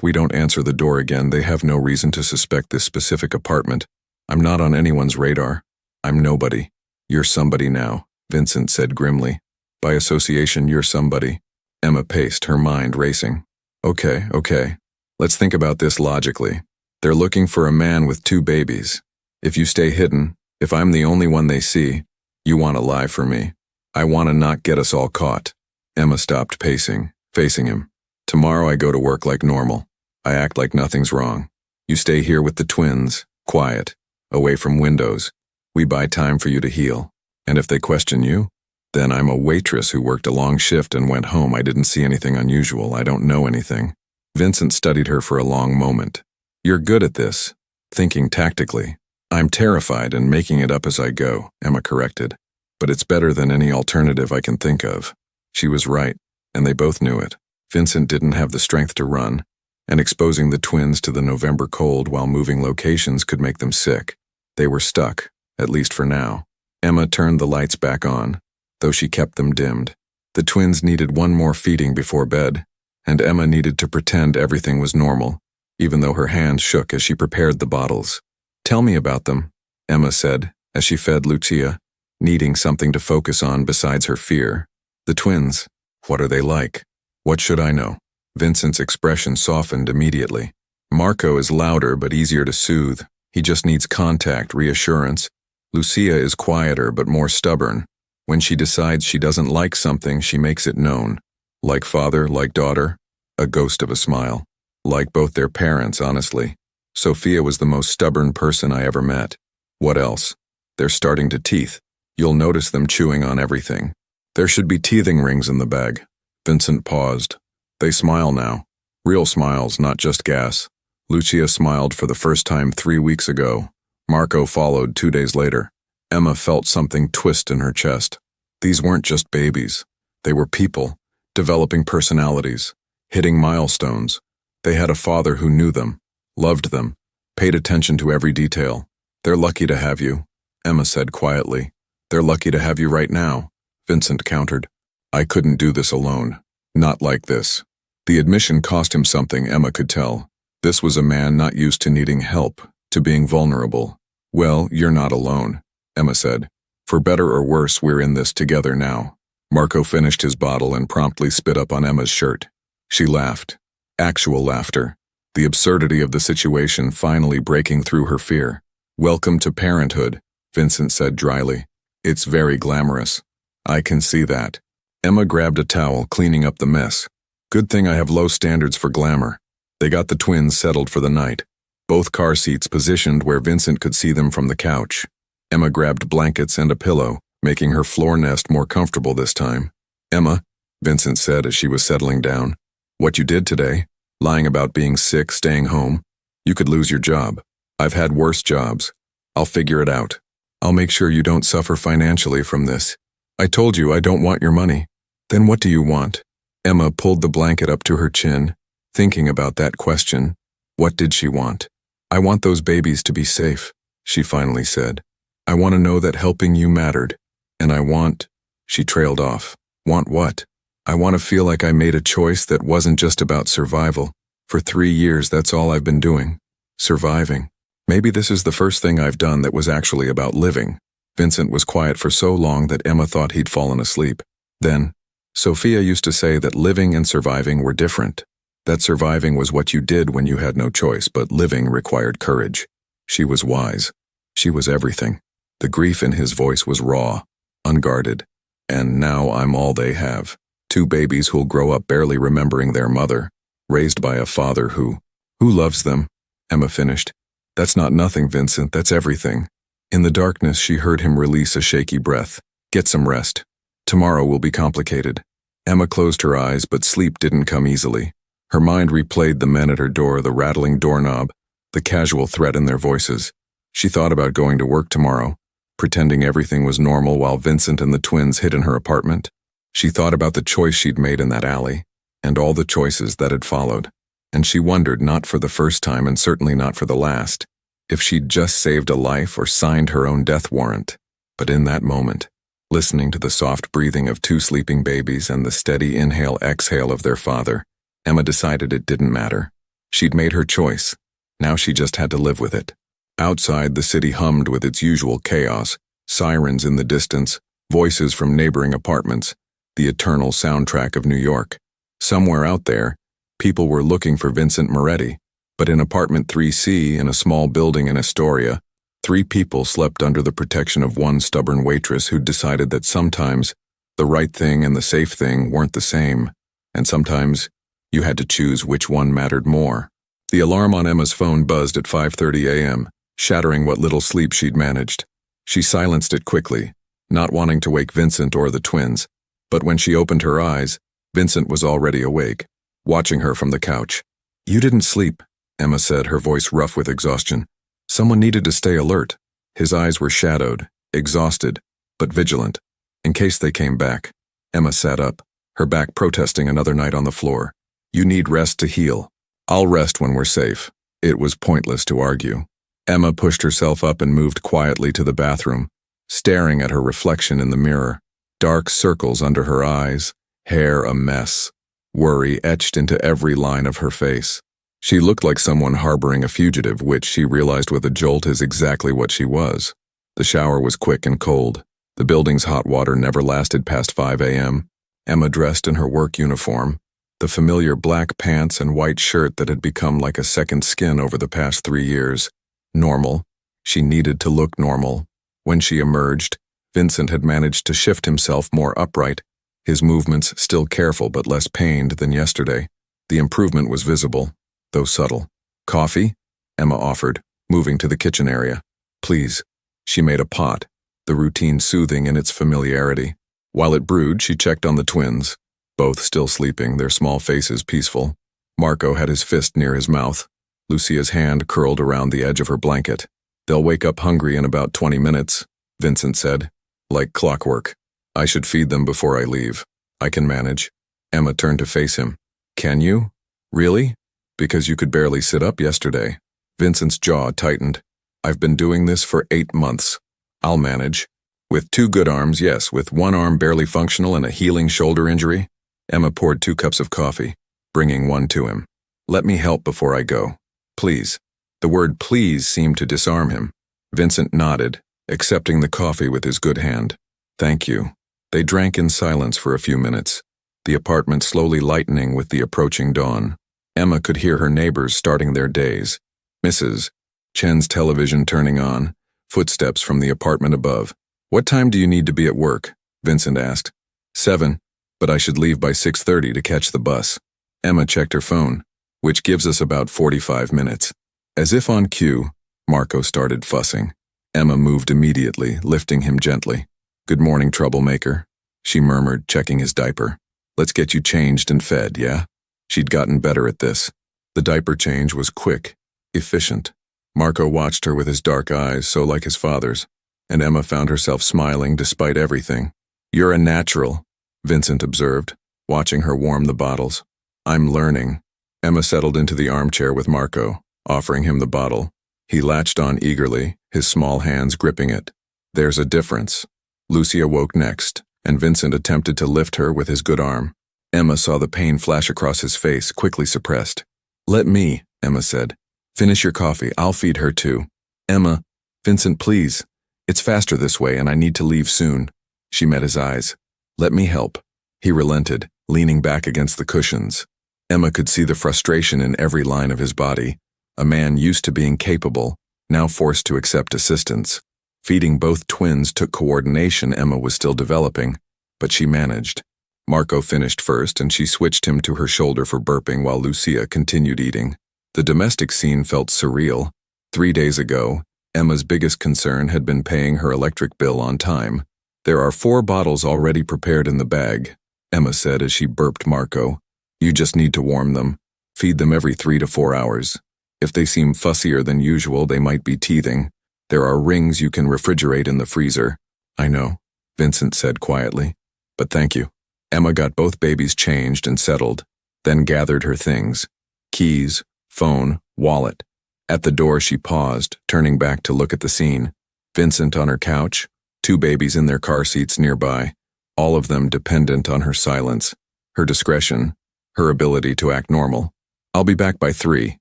we don't answer the door again. They have no reason to suspect this specific apartment. I'm not on anyone's radar. I'm nobody." "You're somebody now," Vincent said grimly. "By association, you're somebody." Emma paced, her mind racing. Okay. Let's think about this logically. They're looking for a man with 2 babies. If you stay hidden, if I'm the only one they see, you want to lie for me. I want to not get us all caught." Emma stopped pacing, facing him. "Tomorrow I go to work like normal. I act like nothing's wrong. You stay here with the twins, quiet, away from windows. We buy time for you to heal. And if they question you, then I'm a waitress who worked a long shift and went home. I didn't see anything unusual. I don't know anything." Vincent studied her for a long moment. "You're good at this, thinking tactically." "I'm terrified and making it up as I go," Emma corrected. "But it's better than any alternative I can think of." She was right, and they both knew it. Vincent didn't have the strength to run, and exposing the twins to the November cold while moving locations could make them sick. They were stuck, at least for now. Emma turned the lights back on, though she kept them dimmed. The twins needed one more feeding before bed, and Emma needed to pretend everything was normal, even though her hands shook as she prepared the bottles. "Tell me about them," Emma said, as she fed Lucia, needing something to focus on besides her fear. "The twins. What are they like? What should I know?" Vincent's expression softened immediately. "Marco is louder but easier to soothe. He just needs contact, reassurance. Lucia is quieter but more stubborn. When she decides she doesn't like something, she makes it known. Like father, like daughter." A ghost of a smile. "Like both their parents, honestly. Sophia was the most stubborn person I ever met." "What else?" "They're starting to teeth. You'll notice them chewing on everything. There should be teething rings in the bag." Vincent paused. "They smile now. Real smiles, not just gas." Lucia smiled for the first time 3 weeks ago. Marco followed 2 days later. Emma felt something twist in her chest. These weren't just babies. They were people, developing personalities, hitting milestones. They had a father who knew them, loved them, paid attention to every detail. They're lucky to have you, Emma said quietly. They're lucky to have you right now, Vincent countered. I couldn't do this alone. Not like this. The admission cost him something, Emma could tell. This was a man not used to needing help, to being vulnerable. Well, you're not alone, Emma said. For better or worse, we're in this together now. Marco finished his bottle and promptly spit up on Emma's shirt. She laughed. Actual laughter. The absurdity of the situation finally breaking through her fear. Welcome to parenthood, Vincent said dryly. It's very glamorous. I can see that. Emma grabbed a towel, cleaning up the mess. Good thing I have low standards for glamour. They got the twins settled for the night. Both car seats positioned where Vincent could see them from the couch. Emma grabbed blankets and a pillow, making her floor nest more comfortable this time. Emma, Vincent said as she was settling down, what you did today, lying about being sick, staying home, you could lose your job. I've had worse jobs. I'll figure it out. I'll make sure you don't suffer financially from this. I told you I don't want your money. Then what do you want? Emma pulled the blanket up to her chin, thinking about that question. What did she want? I want those babies to be safe, she finally said. I want to know that helping you mattered. And I want, she trailed off. Want what? I want to feel like I made a choice that wasn't just about survival. For 3 years, that's all I've been doing. Surviving. Maybe this is the first thing I've done that was actually about living. Vincent was quiet for so long that Emma thought he'd fallen asleep. Then, Sophia used to say that living and surviving were different. That surviving was what you did when you had no choice, but living required courage. She was wise. She was everything. The grief in his voice was raw, unguarded. And now I'm all they have. 2 babies who'll grow up barely remembering their mother, raised by a father who loves them, Emma finished. That's not nothing, Vincent, that's everything. In the darkness, she heard him release a shaky breath. Get some rest. Tomorrow will be complicated. Emma closed her eyes, but sleep didn't come easily. Her mind replayed the men at her door, the rattling doorknob, the casual threat in their voices. She thought about going to work tomorrow, pretending everything was normal while Vincent and the twins hid in her apartment. She thought about the choice she'd made in that alley, and all the choices that had followed. And she wondered, not for the first time and certainly not for the last, if she'd just saved a life or signed her own death warrant. But in that moment, listening to the soft breathing of 2 sleeping babies and the steady inhale-exhale of their father, Emma decided it didn't matter. She'd made her choice. Now she just had to live with it. Outside, the city hummed with its usual chaos, sirens in the distance, voices from neighboring apartments, the eternal soundtrack of New York. Somewhere out there, people were looking for Vincent Moretti, but in apartment 3C in a small building in Astoria, 3 people slept under the protection of one stubborn waitress who'd decided that sometimes the right thing and the safe thing weren't the same, and sometimes you had to choose which one mattered more. The alarm on Emma's phone buzzed at 5:30 a.m., shattering what little sleep she'd managed. She silenced it quickly, not wanting to wake Vincent or the twins, but when she opened her eyes, Vincent was already awake, watching her from the couch. You didn't sleep, Emma said, her voice rough with exhaustion. Someone needed to stay alert. His eyes were shadowed, exhausted, but vigilant, in case they came back. Emma sat up, her back protesting another night on the floor. You need rest to heal. I'll rest when we're safe. It was pointless to argue. Emma pushed herself up and moved quietly to the bathroom, staring at her reflection in the mirror. Dark circles under her eyes, hair a mess, worry etched into every line of her face. She looked like someone harboring a fugitive, which she realized with a jolt is exactly what she was. The shower was quick and cold. The building's hot water never lasted past 5 a.m. Emma dressed in her work uniform, the familiar black pants and white shirt that had become like a second skin over the past 3 years. Normal. She needed to look normal. When she emerged, Vincent had managed to shift himself more upright, his movements still careful but less pained than yesterday. The improvement was visible, though subtle. Coffee? Emma offered, moving to the kitchen area. Please. She made a pot, the routine soothing in its familiarity. While it brewed, she checked on the twins, both still sleeping, their small faces peaceful. Marco had his fist near his mouth, Lucia's hand curled around the edge of her blanket. They'll wake up hungry in about 20 minutes, Vincent said. Like clockwork. I should feed them before I leave. I can manage. Emma turned to face him. Can you? Really? Because you could barely sit up yesterday. Vincent's jaw tightened. I've been doing this for 8 months. I'll manage. With 2 good arms, yes, with 1 arm barely functional and a healing shoulder injury. Emma poured 2 cups of coffee, bringing one to him. Let me help before I go. Please. The word please seemed to disarm him. Vincent nodded, accepting the coffee with his good hand. Thank you. They drank in silence for a few minutes, the apartment slowly lightening with the approaching dawn. Emma could hear her neighbors starting their days. Mrs. Chen's television turning on, footsteps from the apartment above. What time do you need to be at work? Vincent asked. 7, but I should leave by 6:30 to catch the bus. Emma checked her phone, which gives us about 45 minutes. As if on cue, Marco started fussing. Emma moved immediately, lifting him gently. Good morning, troublemaker, she murmured, checking his diaper. Let's get you changed and fed, yeah? She'd gotten better at this. The diaper change was quick, efficient. Marco watched her with his dark eyes, so like his father's, and Emma found herself smiling despite everything. You're a natural, Vincent observed, watching her warm the bottles. I'm learning. Emma settled into the armchair with Marco, offering him the bottle. He latched on eagerly, his small hands gripping it. There's a difference. Lucia woke next, and Vincent attempted to lift her with his good arm. Emma saw the pain flash across his face, quickly suppressed. Let me, Emma said. Finish your coffee, I'll feed her too. Emma, Vincent, please. It's faster this way and I need to leave soon. She met his eyes. Let me help. He relented, leaning back against the cushions. Emma could see the frustration in every line of his body. A man used to being capable, now forced to accept assistance. Feeding both twins took coordination Emma was still developing, but she managed. Marco finished first and she switched him to her shoulder for burping while Lucia continued eating. The domestic scene felt surreal. 3 days ago, Emma's biggest concern had been paying her electric bill on time. There are 4 bottles already prepared in the bag, Emma said as she burped Marco. You just need to warm them. Feed them every 3 to 4 hours. If they seem fussier than usual, they might be teething. There are rings you can refrigerate in the freezer. I know, Vincent said quietly. But thank you. Emma got both babies changed and settled, then gathered her things. Keys, phone, wallet. At the door she paused, turning back to look at the scene. Vincent on her couch, 2 babies in their car seats nearby, all of them dependent on her silence, her discretion, her ability to act normal. I'll be back by 3,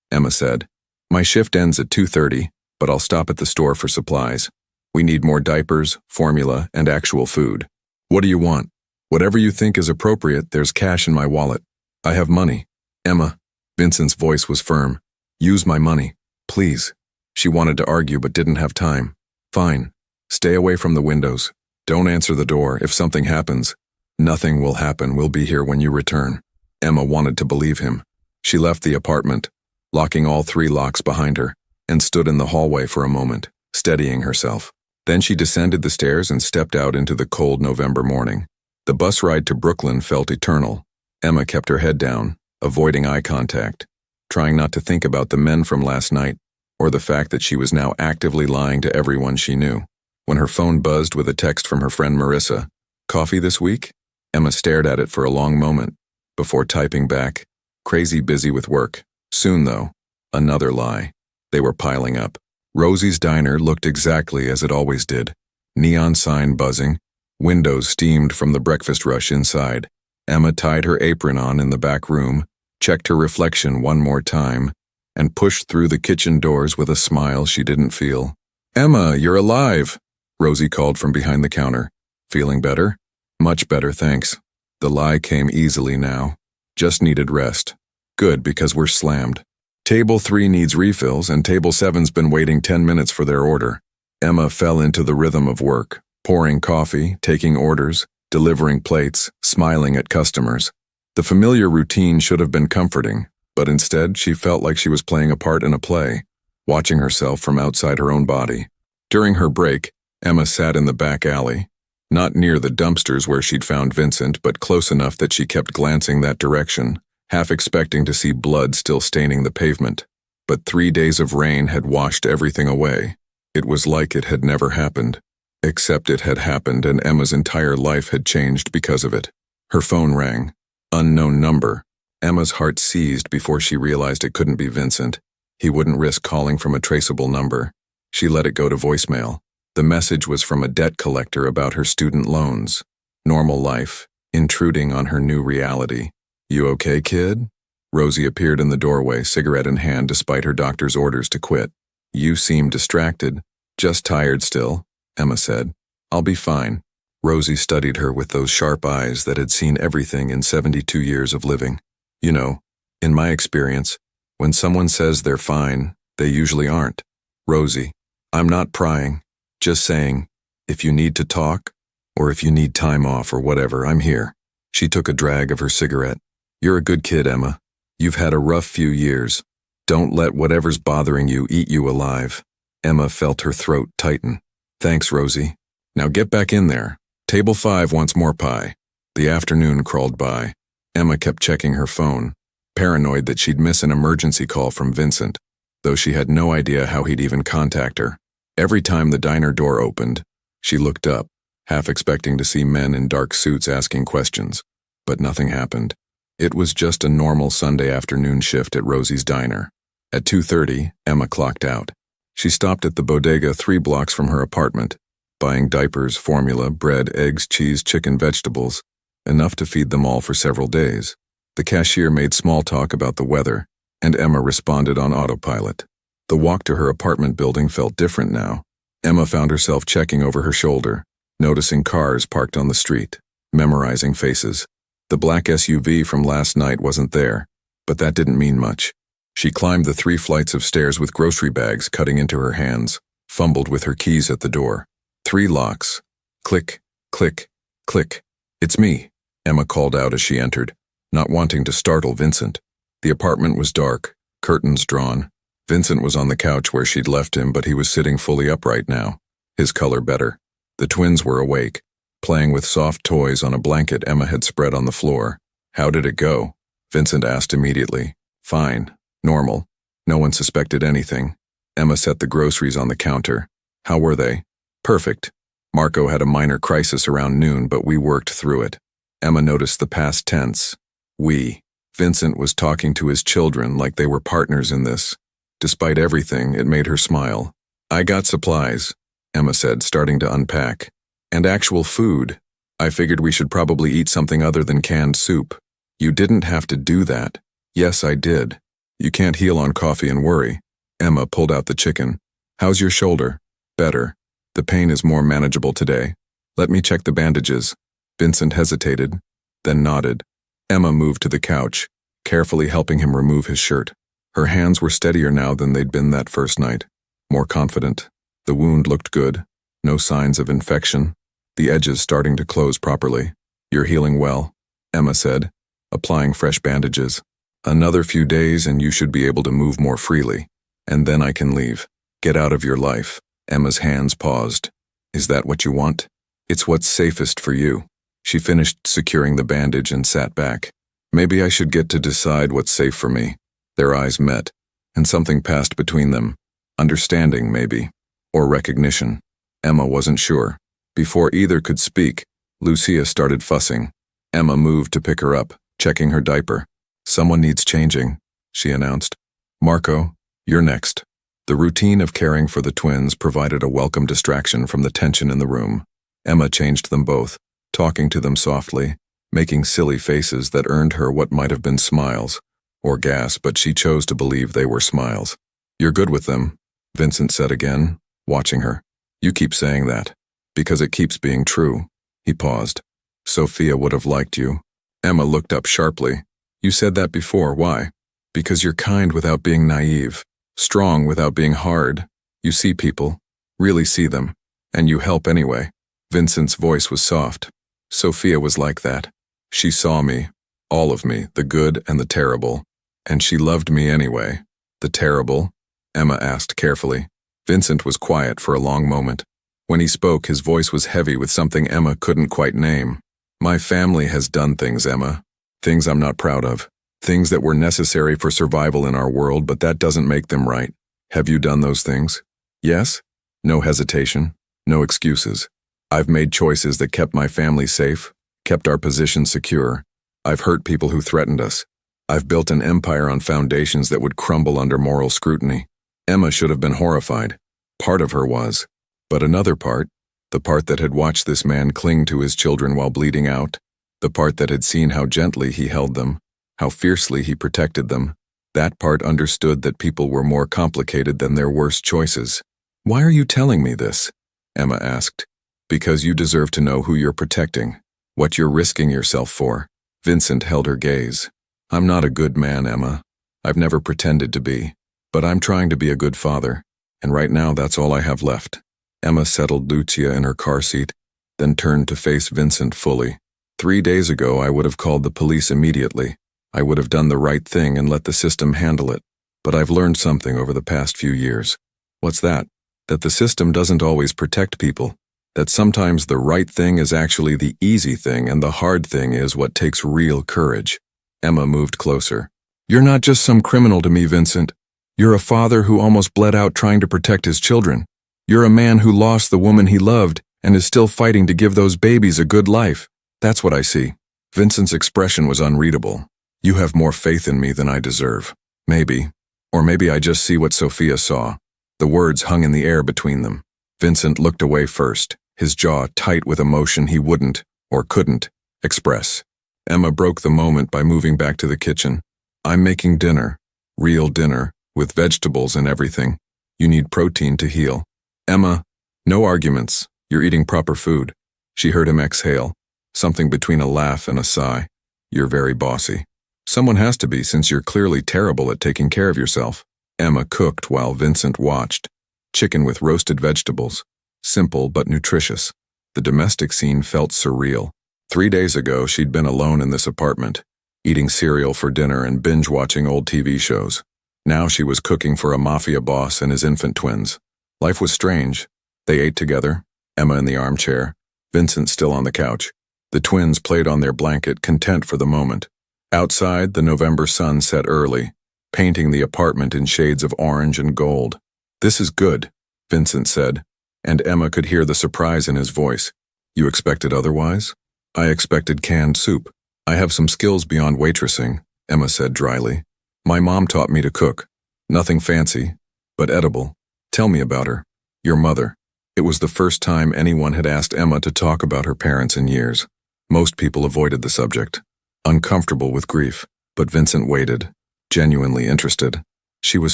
Emma said. My shift ends at 2:30, but I'll stop at the store for supplies. We need more diapers, formula, and actual food. What do you want? Whatever you think is appropriate, there's cash in my wallet. I have money. Emma, Vincent's voice was firm. Use my money, please. She wanted to argue but didn't have time. Fine. Stay away from the windows. Don't answer the door. If something happens, nothing will happen. We'll be here when you return. Emma wanted to believe him. She left the apartment, locking all 3 locks behind her, and stood in the hallway for a moment, steadying herself. Then she descended the stairs and stepped out into the cold November morning. The bus ride to Brooklyn felt eternal. Emma kept her head down, avoiding eye contact, trying not to think about the men from last night, or the fact that she was now actively lying to everyone she knew. When her phone buzzed with a text from her friend Marissa, "Coffee this week?" Emma stared at it for a long moment, before typing back, "Crazy busy with work." Soon, though, another lie. They were piling up. Rosie's diner looked exactly as it always did. Neon sign buzzing, windows steamed from the breakfast rush inside. Emma tied her apron on in the back room, checked her reflection one more time, and pushed through the kitchen doors with a smile she didn't feel. "Emma, you're alive," Rosie called from behind the counter. "Feeling better?" "Much better, thanks." The lie came easily now. "Just needed rest." "Good, because we're slammed. Table 3 needs refills, and Table 7's been waiting 10 minutes for their order." Emma fell into the rhythm of work, pouring coffee, taking orders, delivering plates, smiling at customers. The familiar routine should have been comforting, but instead she felt like she was playing a part in a play, watching herself from outside her own body. During her break, Emma sat in the back alley, not near the dumpsters where she'd found Vincent, but close enough that she kept glancing that direction, half expecting to see blood still staining the pavement. But 3 days of rain had washed everything away. It was like it had never happened. Except it had happened and Emma's entire life had changed because of it. Her phone rang. Unknown number. Emma's heart seized before she realized it couldn't be Vincent. He wouldn't risk calling from a traceable number. She let it go to voicemail. The message was from a debt collector about her student loans. Normal life, intruding on her new reality. "You okay, kid?" Rosie appeared in the doorway, cigarette in hand despite her doctor's orders to quit. "You seem distracted. Just tired still," Emma said. "I'll be fine." Rosie studied her with those sharp eyes that had seen everything in 72 years of living. "You know, in my experience, when someone says they're fine, they usually aren't. Rosie, I'm not prying, just saying, if you need to talk, or if you need time off or whatever, I'm here." She took a drag of her cigarette. "You're a good kid, Emma. You've had a rough few years. Don't let whatever's bothering you eat you alive." Emma felt her throat tighten. "Thanks, Rosie. Now get back in there. Table 5 wants more pie." The afternoon crawled by. Emma kept checking her phone, paranoid that she'd miss an emergency call from Vincent, though she had no idea how he'd even contact her. Every time the diner door opened, she looked up, half expecting to see men in dark suits asking questions, but nothing happened. It was just a normal Sunday afternoon shift at Rosie's diner. At 2:30, Emma clocked out. She stopped at the bodega 3 blocks from her apartment, buying diapers, formula, bread, eggs, cheese, chicken, vegetables, enough to feed them all for several days. The cashier made small talk about the weather, and Emma responded on autopilot. The walk to her apartment building felt different now. Emma found herself checking over her shoulder, noticing cars parked on the street, memorizing faces. The black SUV from last night wasn't there, but that didn't mean much. She climbed the 3 flights of stairs with grocery bags cutting into her hands, fumbled with her keys at the door. 3 locks. Click, click, click. "It's me," Emma called out as she entered, not wanting to startle Vincent. The apartment was dark, curtains drawn. Vincent was on the couch where she'd left him, but he was sitting fully upright now, his color better. The twins were awake, playing with soft toys on a blanket Emma had spread on the floor. "How did it go?" Vincent asked immediately. "Fine. Normal. No one suspected anything." Emma set the groceries on the counter. "How were they?" "Perfect. Marco had a minor crisis around noon, but we worked through it." Emma noticed the past tense. "We." Vincent was talking to his children like they were partners in this. Despite everything, it made her smile. "I got supplies," Emma said, starting to unpack. "And actual food. I figured we should probably eat something other than canned soup." "You didn't have to do that." "Yes, I did. You can't heal on coffee and worry." Emma pulled out the chicken. "How's your shoulder?" "Better. The pain is more manageable today. Let me check the bandages." Vincent hesitated, then nodded. Emma moved to the couch, carefully helping him remove his shirt. Her hands were steadier now than they'd been that first night, more confident. The wound looked good, no signs of infection, the edges starting to close properly. "You're healing well," Emma said, applying fresh bandages. "Another few days and you should be able to move more freely, and then I can leave. Get out of your life." Emma's hands paused. "Is that what you want?" "It's what's safest for you." She finished securing the bandage and sat back. "Maybe I should get to decide what's safe for me." Their eyes met, and something passed between them. Understanding, maybe, or recognition. Emma wasn't sure. Before either could speak, Lucia started fussing. Emma moved to pick her up, checking her diaper. "Someone needs changing," she announced. "Marco, you're next." The routine of caring for the twins provided a welcome distraction from the tension in the room. Emma changed them both, talking to them softly, making silly faces that earned her what might have been smiles, or gas, but she chose to believe they were smiles. "You're good with them," Vincent said again, watching her. "You keep saying that, because it keeps being true." He paused. "Sophia would have liked you." Emma looked up sharply. "You said that before, why?" "Because you're kind without being naive, strong without being hard. You see people, really see them, and you help anyway." Vincent's voice was soft. "Sophia was like that. She saw me, all of me, the good and the terrible, and she loved me anyway." "The terrible?" Emma asked carefully. Vincent was quiet for a long moment. When he spoke, his voice was heavy with something Emma couldn't quite name. "My family has done things, Emma. Things I'm not proud of. Things that were necessary for survival in our world, but that doesn't make them right. Have you done those things?" "Yes." No hesitation, no excuses. "I've made choices that kept my family safe, kept our position secure. I've hurt people who threatened us. I've built an empire on foundations that would crumble under moral scrutiny." Emma should have been horrified. Part of her was. But another part, the part that had watched this man cling to his children while bleeding out, the part that had seen how gently he held them, how fiercely he protected them, that part understood that people were more complicated than their worst choices. "Why are you telling me this?" Emma asked. "Because you deserve to know who you're protecting, what you're risking yourself for." Vincent held her gaze. "I'm not a good man, Emma. I've never pretended to be. But I'm trying to be a good father, and right now that's all I have left." Emma settled Lucia in her car seat, then turned to face Vincent fully. 3 days ago, I would have called the police immediately. I would have done the right thing and let the system handle it. But I've learned something over the past few years. What's that? That the system doesn't always protect people. That sometimes the right thing is actually the easy thing and the hard thing is what takes real courage. Emma moved closer. "You're not just some criminal to me, Vincent. You're a father who almost bled out trying to protect his children. You're a man who lost the woman he loved and is still fighting to give those babies a good life. That's what I see." Vincent's expression was unreadable. "You have more faith in me than I deserve. Maybe. Or maybe I just see what Sophia saw." The words hung in the air between them. Vincent looked away first, his jaw tight with emotion he wouldn't, or couldn't, express. Emma broke the moment by moving back to the kitchen. "I'm making dinner. Real dinner, with vegetables and everything. You need protein to heal." "Emma, no arguments. You're eating proper food." She heard him exhale, something between a laugh and a sigh. "You're very bossy." "Someone has to be since you're clearly terrible at taking care of yourself." Emma cooked while Vincent watched. Chicken with roasted vegetables. Simple but nutritious. The domestic scene felt surreal. 3 days ago, she'd been alone in this apartment, eating cereal for dinner and binge-watching old TV shows. Now she was cooking for a Mafia boss and his infant twins. Life was strange. They ate together, Emma in the armchair, Vincent still on the couch. The twins played on their blanket, content for the moment. Outside, the November sun set early, painting the apartment in shades of orange and gold. "This is good," Vincent said, and Emma could hear the surprise in his voice. "You expected otherwise?" "I expected canned soup. I have some skills beyond waitressing," Emma said dryly. "My mom taught me to cook. Nothing fancy, but edible." "Tell me about her. Your mother." It was the first time anyone had asked Emma to talk about her parents in years. Most people avoided the subject, uncomfortable with grief, but Vincent waited, genuinely interested. "She was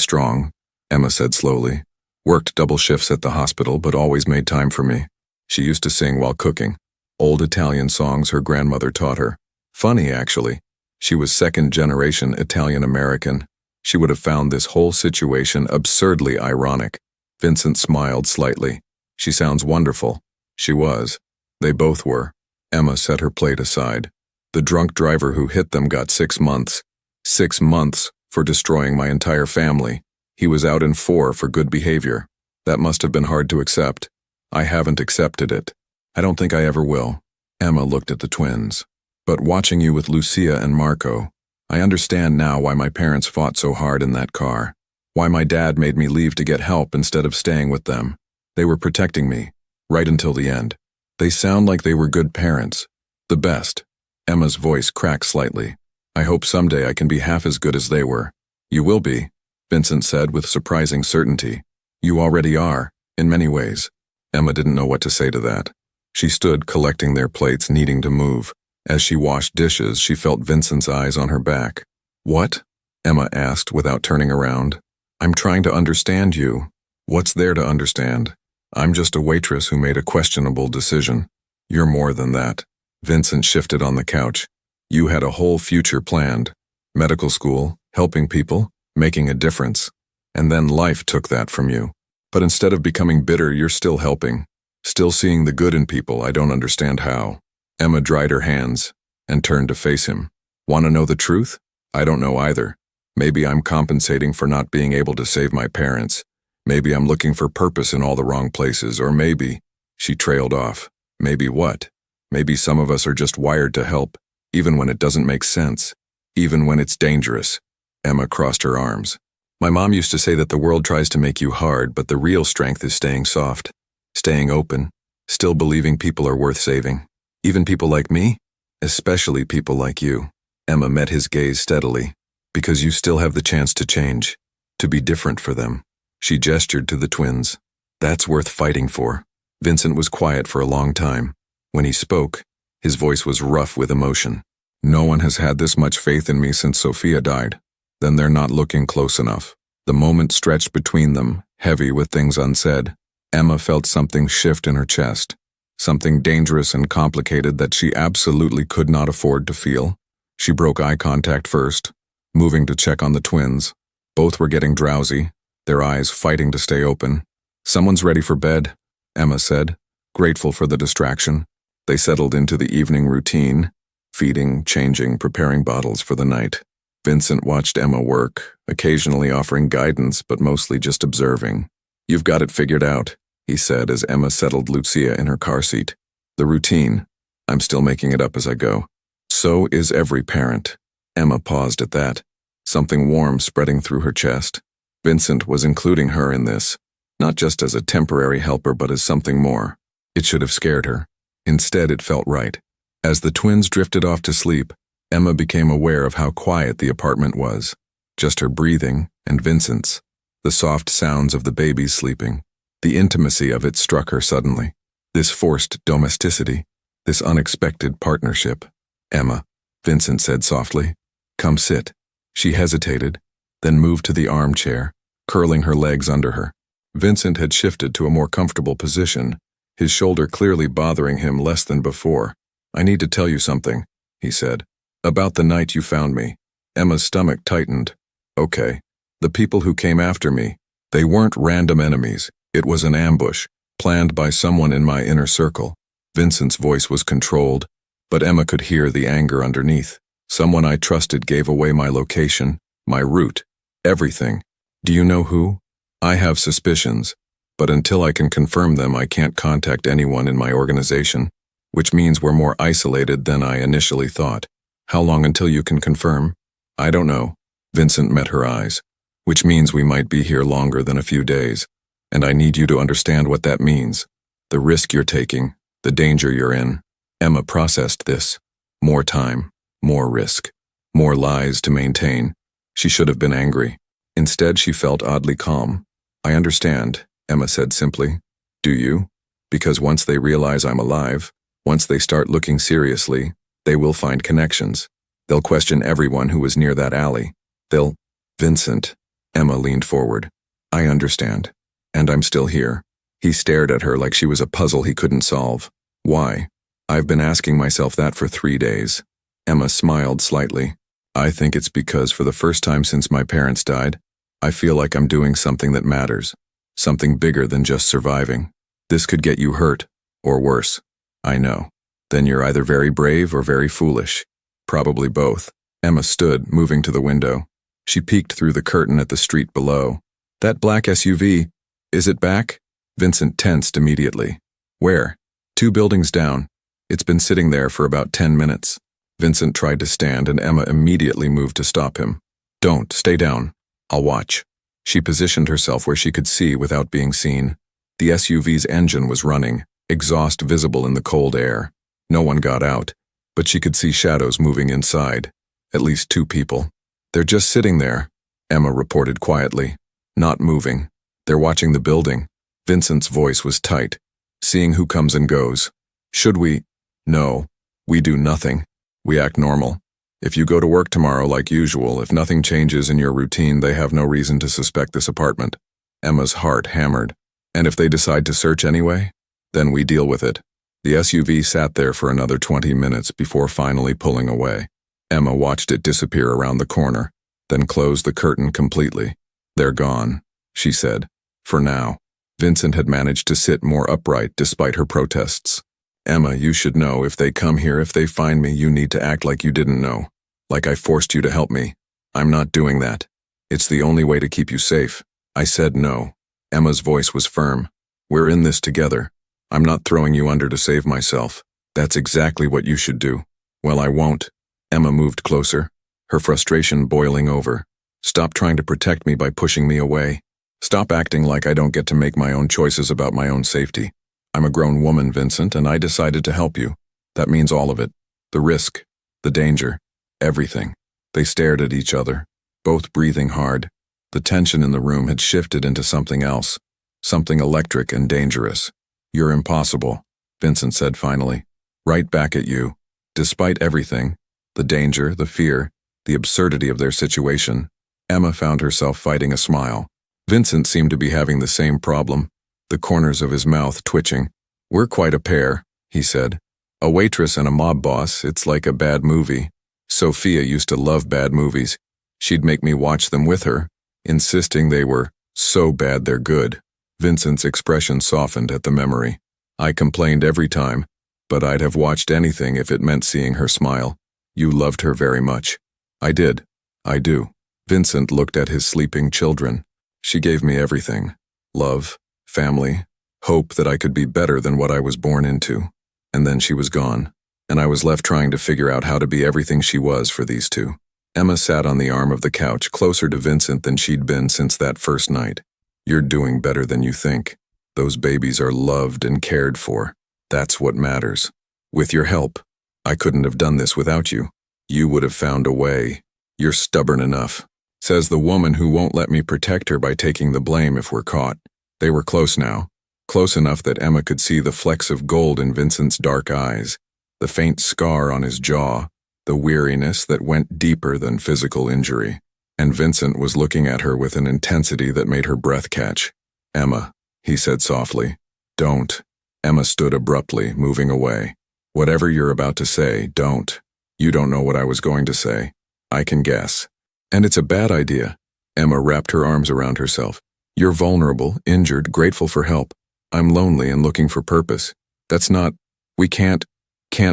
strong," Emma said slowly. "Worked double shifts at the hospital, but always made time for me. She used to sing while cooking. Old Italian songs her grandmother taught her. Funny, actually. She was second-generation Italian-American. She would have found this whole situation absurdly ironic." Vincent smiled slightly. "She sounds wonderful." She was. They both were. Emma set her plate aside. "The drunk driver who hit them got 6 months. 6 months for destroying my entire family. He was out in 4 for good behavior. That must have been hard to accept. I haven't accepted it. I don't think I ever will." Emma looked at the twins. "But watching you with Lucia and Marco, I understand now why my parents fought so hard in that car. Why my dad made me leave to get help instead of staying with them. They were protecting me, right until the end. They sound like they were good parents. The best." Emma's voice cracked slightly. "I hope someday I can be half as good as they were." "You will be," Vincent said with surprising certainty. "You already are, in many ways." Emma didn't know what to say to that. She stood collecting their plates, needing to move. As she washed dishes, she felt Vincent's eyes on her back. "What?" Emma asked without turning around. "I'm trying to understand you." "What's there to understand? I'm just a waitress who made a questionable decision." "You're more than that." Vincent shifted on the couch. "You had a whole future planned. Medical school, helping people, making a difference. And then life took that from you. But instead of becoming bitter, you're still helping. Still seeing the good in people. I don't understand how." Emma dried her hands and turned to face him. "Want to know the truth? I don't know either. Maybe I'm compensating for not being able to save my parents. Maybe I'm looking for purpose in all the wrong places, or maybe..." She trailed off. "Maybe what? Maybe some of us are just wired to help, even when it doesn't make sense, even when it's dangerous." Emma crossed her arms. "My mom used to say that the world tries to make you hard, but the real strength is staying soft, staying open, still believing people are worth saving. Even people like me? Especially people like you." Emma met his gaze steadily. "Because you still have the chance to change, to be different for them." She gestured to the twins. That's worth fighting for. Vincent was quiet for a long time. When he spoke, his voice was rough with emotion. No one has had this much faith in me since Sophia died. Then they're not looking close enough. The moment stretched between them, heavy with things unsaid. Emma felt something shift in her chest. Something dangerous and complicated that she absolutely could not afford to feel. She broke eye contact first, moving to check on the twins. Both were getting drowsy, their eyes fighting to stay open. "Someone's ready for bed," Emma said, grateful for the distraction. They settled into the evening routine, feeding, changing, preparing bottles for the night. Vincent watched Emma work, occasionally offering guidance but mostly just observing. "You've got it figured out," he said as Emma settled Lucia in her car seat. "The routine. I'm still making it up as I go." "So is every parent." Emma paused at that, something warm spreading through her chest. Vincent was including her in this, not just as a temporary helper but as something more. It should have scared her. Instead, it felt right. As the twins drifted off to sleep, Emma became aware of how quiet the apartment was. Just her breathing and Vincent's. The soft sounds of the babies sleeping. The intimacy of it struck her suddenly. This forced domesticity. This unexpected partnership. "Emma," Vincent said softly. "Come sit." She hesitated, then moved to the armchair, curling her legs under her. Vincent had shifted to a more comfortable position, his shoulder clearly bothering him less than before. "I need to tell you something," he said. "About the night you found me." Emma's stomach tightened. "Okay. The people who came after me, they weren't random enemies. It was an ambush, planned by someone in my inner circle." Vincent's voice was controlled, but Emma could hear the anger underneath. "Someone I trusted gave away my location, my route, everything. Do you know who? I have suspicions, but until I can confirm them, I can't contact anyone in my organization, which means we're more isolated than I initially thought." "How long until you can confirm?" "I don't know." Vincent met her eyes. "Which means we might be here longer than a few days, and I need you to understand what that means. The risk you're taking, the danger you're in." Emma processed this. More time, more risk, more lies to maintain. She should have been angry. Instead, she felt oddly calm. "I understand," Emma said simply. "Do you? Because once they realize I'm alive, once they start looking seriously, they will find connections. They'll question everyone who was near that alley. They'll—" "Vincent," Emma leaned forward. "I understand. And I'm still here." He stared at her like she was a puzzle he couldn't solve. "Why?" "I've been asking myself that for 3 days." Emma smiled slightly. "I think it's because for the first time since my parents died, I feel like I'm doing something that matters. Something bigger than just surviving. This could get you hurt, or worse. I know. Then you're either very brave or very foolish. Probably both." Emma stood, moving to the window. She peeked through the curtain at the street below. "That black SUV, is it back?" Vincent tensed immediately. "Where?" "2 buildings down. It's been sitting there for about 10 minutes. Vincent tried to stand and Emma immediately moved to stop him. "Don't, stay down. I'll watch." She positioned herself where she could see without being seen. The SUV's engine was running, exhaust visible in the cold air. No one got out, but she could see shadows moving inside. At least 2 people. "They're just sitting there," Emma reported quietly. "Not moving. They're watching the building." Vincent's voice was tight. "Seeing who comes and goes. Should we?" "No. We do nothing. We act normal. If you go to work tomorrow like usual, if nothing changes in your routine, they have no reason to suspect this apartment." Emma's heart hammered. "And if they decide to search anyway? Then we deal with it." The SUV sat there for another 20 minutes before finally pulling away. Emma watched it disappear around the corner, then closed the curtain completely. "They're gone," she said. "For now." Vincent had managed to sit more upright despite her protests. "Emma, you should know if they come here, if they find me, you need to act like you didn't know. Like I forced you to help me. I'm not doing that. It's the only way to keep you safe." I said no. Emma's voice was firm. "We're in this together. I'm not throwing you under to save myself. That's exactly what you should do." "Well, I won't." Emma moved closer, her frustration boiling over. "Stop trying to protect me by pushing me away. Stop acting like I don't get to make my own choices about my own safety. I'm a grown woman, Vincent, and I decided to help you. That means all of it. The risk, the danger, everything." They stared at each other, both breathing hard. The tension in the room had shifted into something else. Something electric and dangerous. You're impossible, Vincent said finally. Right back at you. Despite everything, the danger, the fear, the absurdity of their situation, Emma found herself fighting a smile. Vincent seemed to be having the same problem, the corners of his mouth twitching. We're quite a pair, he said. A waitress and a mob boss, it's like a bad movie. Sophia used to love bad movies. She'd make me watch them with her, insisting they were so bad they're good. Vincent's expression softened at the memory. I complained every time, but I'd have watched anything if it meant seeing her smile. You loved her very much. I did. I do. Vincent looked at his sleeping children. She gave me everything. Love, family, hope that I could be better than what I was born into. And then she was gone, and I was left trying to figure out how to be everything she was for these two. Emma sat on the arm of the couch, closer to Vincent than she'd been since that first night. You're doing better than you think. Those babies are loved and cared for. That's what matters. With your help. I couldn't have done this without you. You would have found a way. You're stubborn enough, says the woman who won't let me protect her by taking the blame if we're caught. They were close now. Close enough that Emma could see the flecks of gold in Vincent's dark eyes, the faint scar on his jaw, the weariness that went deeper than physical injury. And Vincent was looking at her with an intensity that made her breath catch. Emma, he said softly. Don't. Emma stood abruptly, moving away. Whatever you're about to say, don't. You don't know what I was going to say. I can guess. And it's a bad idea. Emma wrapped her arms around herself. You're vulnerable, injured, grateful for help. I'm lonely and looking for purpose. That's not... We can't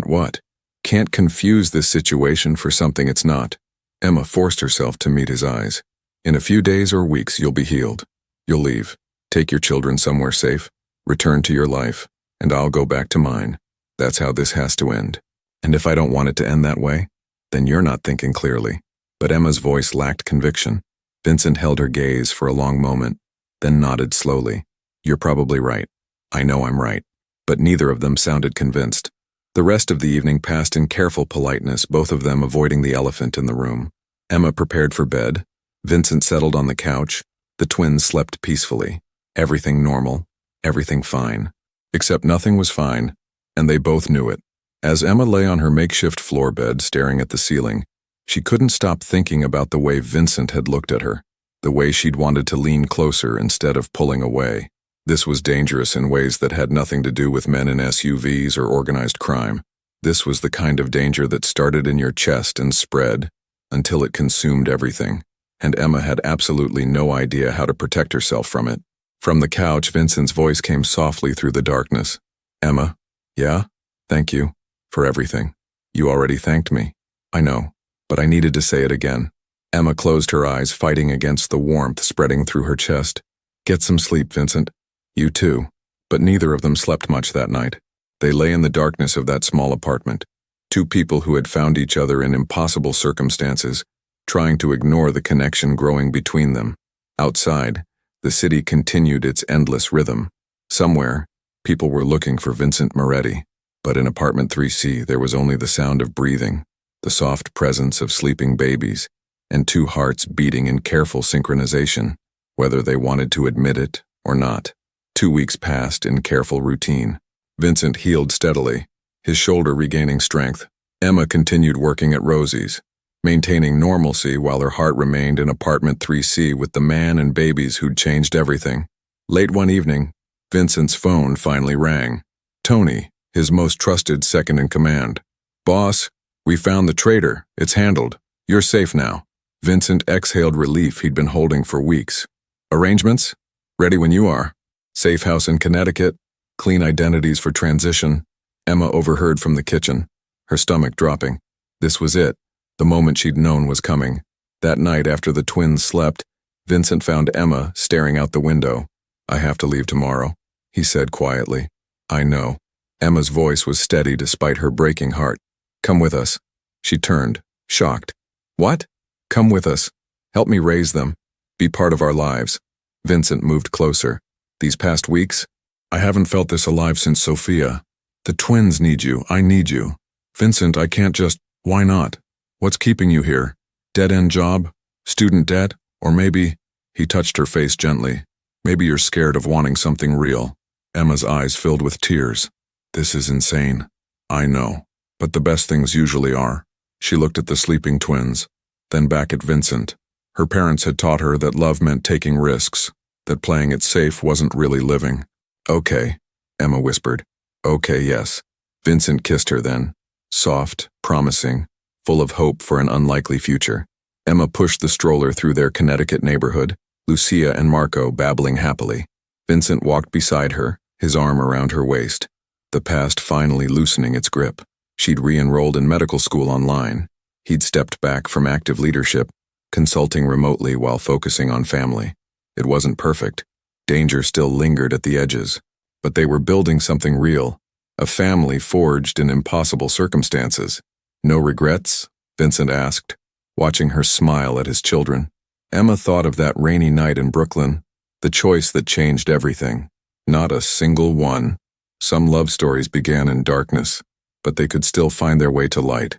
what? Can't confuse this situation for something it's not. Emma forced herself to meet his eyes. In a few days or weeks, you'll be healed. You'll leave. Take your children somewhere safe. Return to your life. And I'll go back to mine. That's how this has to end. And if I don't want it to end that way, then you're not thinking clearly. But Emma's voice lacked conviction. Vincent held her gaze for a long moment, then nodded slowly. You're probably right. I know I'm right. But neither of them sounded convinced. The rest of the evening passed in careful politeness, both of them avoiding the elephant in the room. Emma prepared for bed. Vincent settled on the couch. The twins slept peacefully. Everything normal. Everything fine. Except nothing was fine, and they both knew it. As Emma lay on her makeshift floor bed, staring at the ceiling, she couldn't stop thinking about the way Vincent had looked at her, the way she'd wanted to lean closer instead of pulling away. This was dangerous in ways that had nothing to do with men in SUVs or organized crime. This was the kind of danger that started in your chest and spread until it consumed everything, and Emma had absolutely no idea how to protect herself from it. From the couch, Vincent's voice came softly through the darkness. Emma? Yeah? Thank you. For everything. You already thanked me. I know, but I needed to say it again. Emma closed her eyes, fighting against the warmth spreading through her chest. Get some sleep, Vincent. You too. But neither of them slept much that night. They lay in the darkness of that small apartment. Two people who had found each other in impossible circumstances, trying to ignore the connection growing between them. Outside, the city continued its endless rhythm. Somewhere, people were looking for Vincent Moretti. But in apartment 3C, there was only the sound of breathing, the soft presence of sleeping babies, and two hearts beating in careful synchronization, whether they wanted to admit it or not. 2 weeks passed in careful routine. Vincent healed steadily, his shoulder regaining strength. Emma continued working at Rosie's, maintaining normalcy while her heart remained in apartment 3C with the man and babies who'd changed everything. Late one evening, Vincent's phone finally rang. Tony, his most trusted second-in-command. Boss, we found the traitor. It's handled. You're safe now. Vincent exhaled relief he'd been holding for weeks. Arrangements? Ready when you are. Safe house in Connecticut. Clean identities for transition. Emma overheard from the kitchen, her stomach dropping. This was it. The moment she'd known was coming. That night after the twins slept, Vincent found Emma staring out the window. I have to leave tomorrow, he said quietly. I know. Emma's voice was steady despite her breaking heart. Come with us. She turned, shocked. What? Come with us. Help me raise them. Be part of our lives. Vincent moved closer. These past weeks, I haven't felt this alive since Sophia. The twins need you. I need you. Vincent, I can't just... Why not? What's keeping you here? Dead-end job? Student debt? Or maybe... He touched her face gently. Maybe you're scared of wanting something real. Emma's eyes filled with tears. This is insane. I know. But the best things usually are. She looked at the sleeping twins, then back at Vincent. Her parents had taught her that love meant taking risks, that playing it safe wasn't really living. Okay, Emma whispered. Okay, yes. Vincent kissed her then. Soft, promising, full of hope for an unlikely future. Emma pushed the stroller through their Connecticut neighborhood, Lucia and Marco babbling happily. Vincent walked beside her, his arm around her waist, the past finally loosening its grip. She'd re-enrolled in medical school online. He'd stepped back from active leadership, consulting remotely while focusing on family. It wasn't perfect. Danger still lingered at the edges. But they were building something real, a family forged in impossible circumstances. No regrets? Vincent asked, watching her smile at his children. Emma thought of that rainy night in Brooklyn, the choice that changed everything. Not a single one. Some love stories began in darkness, but they could still find their way to light.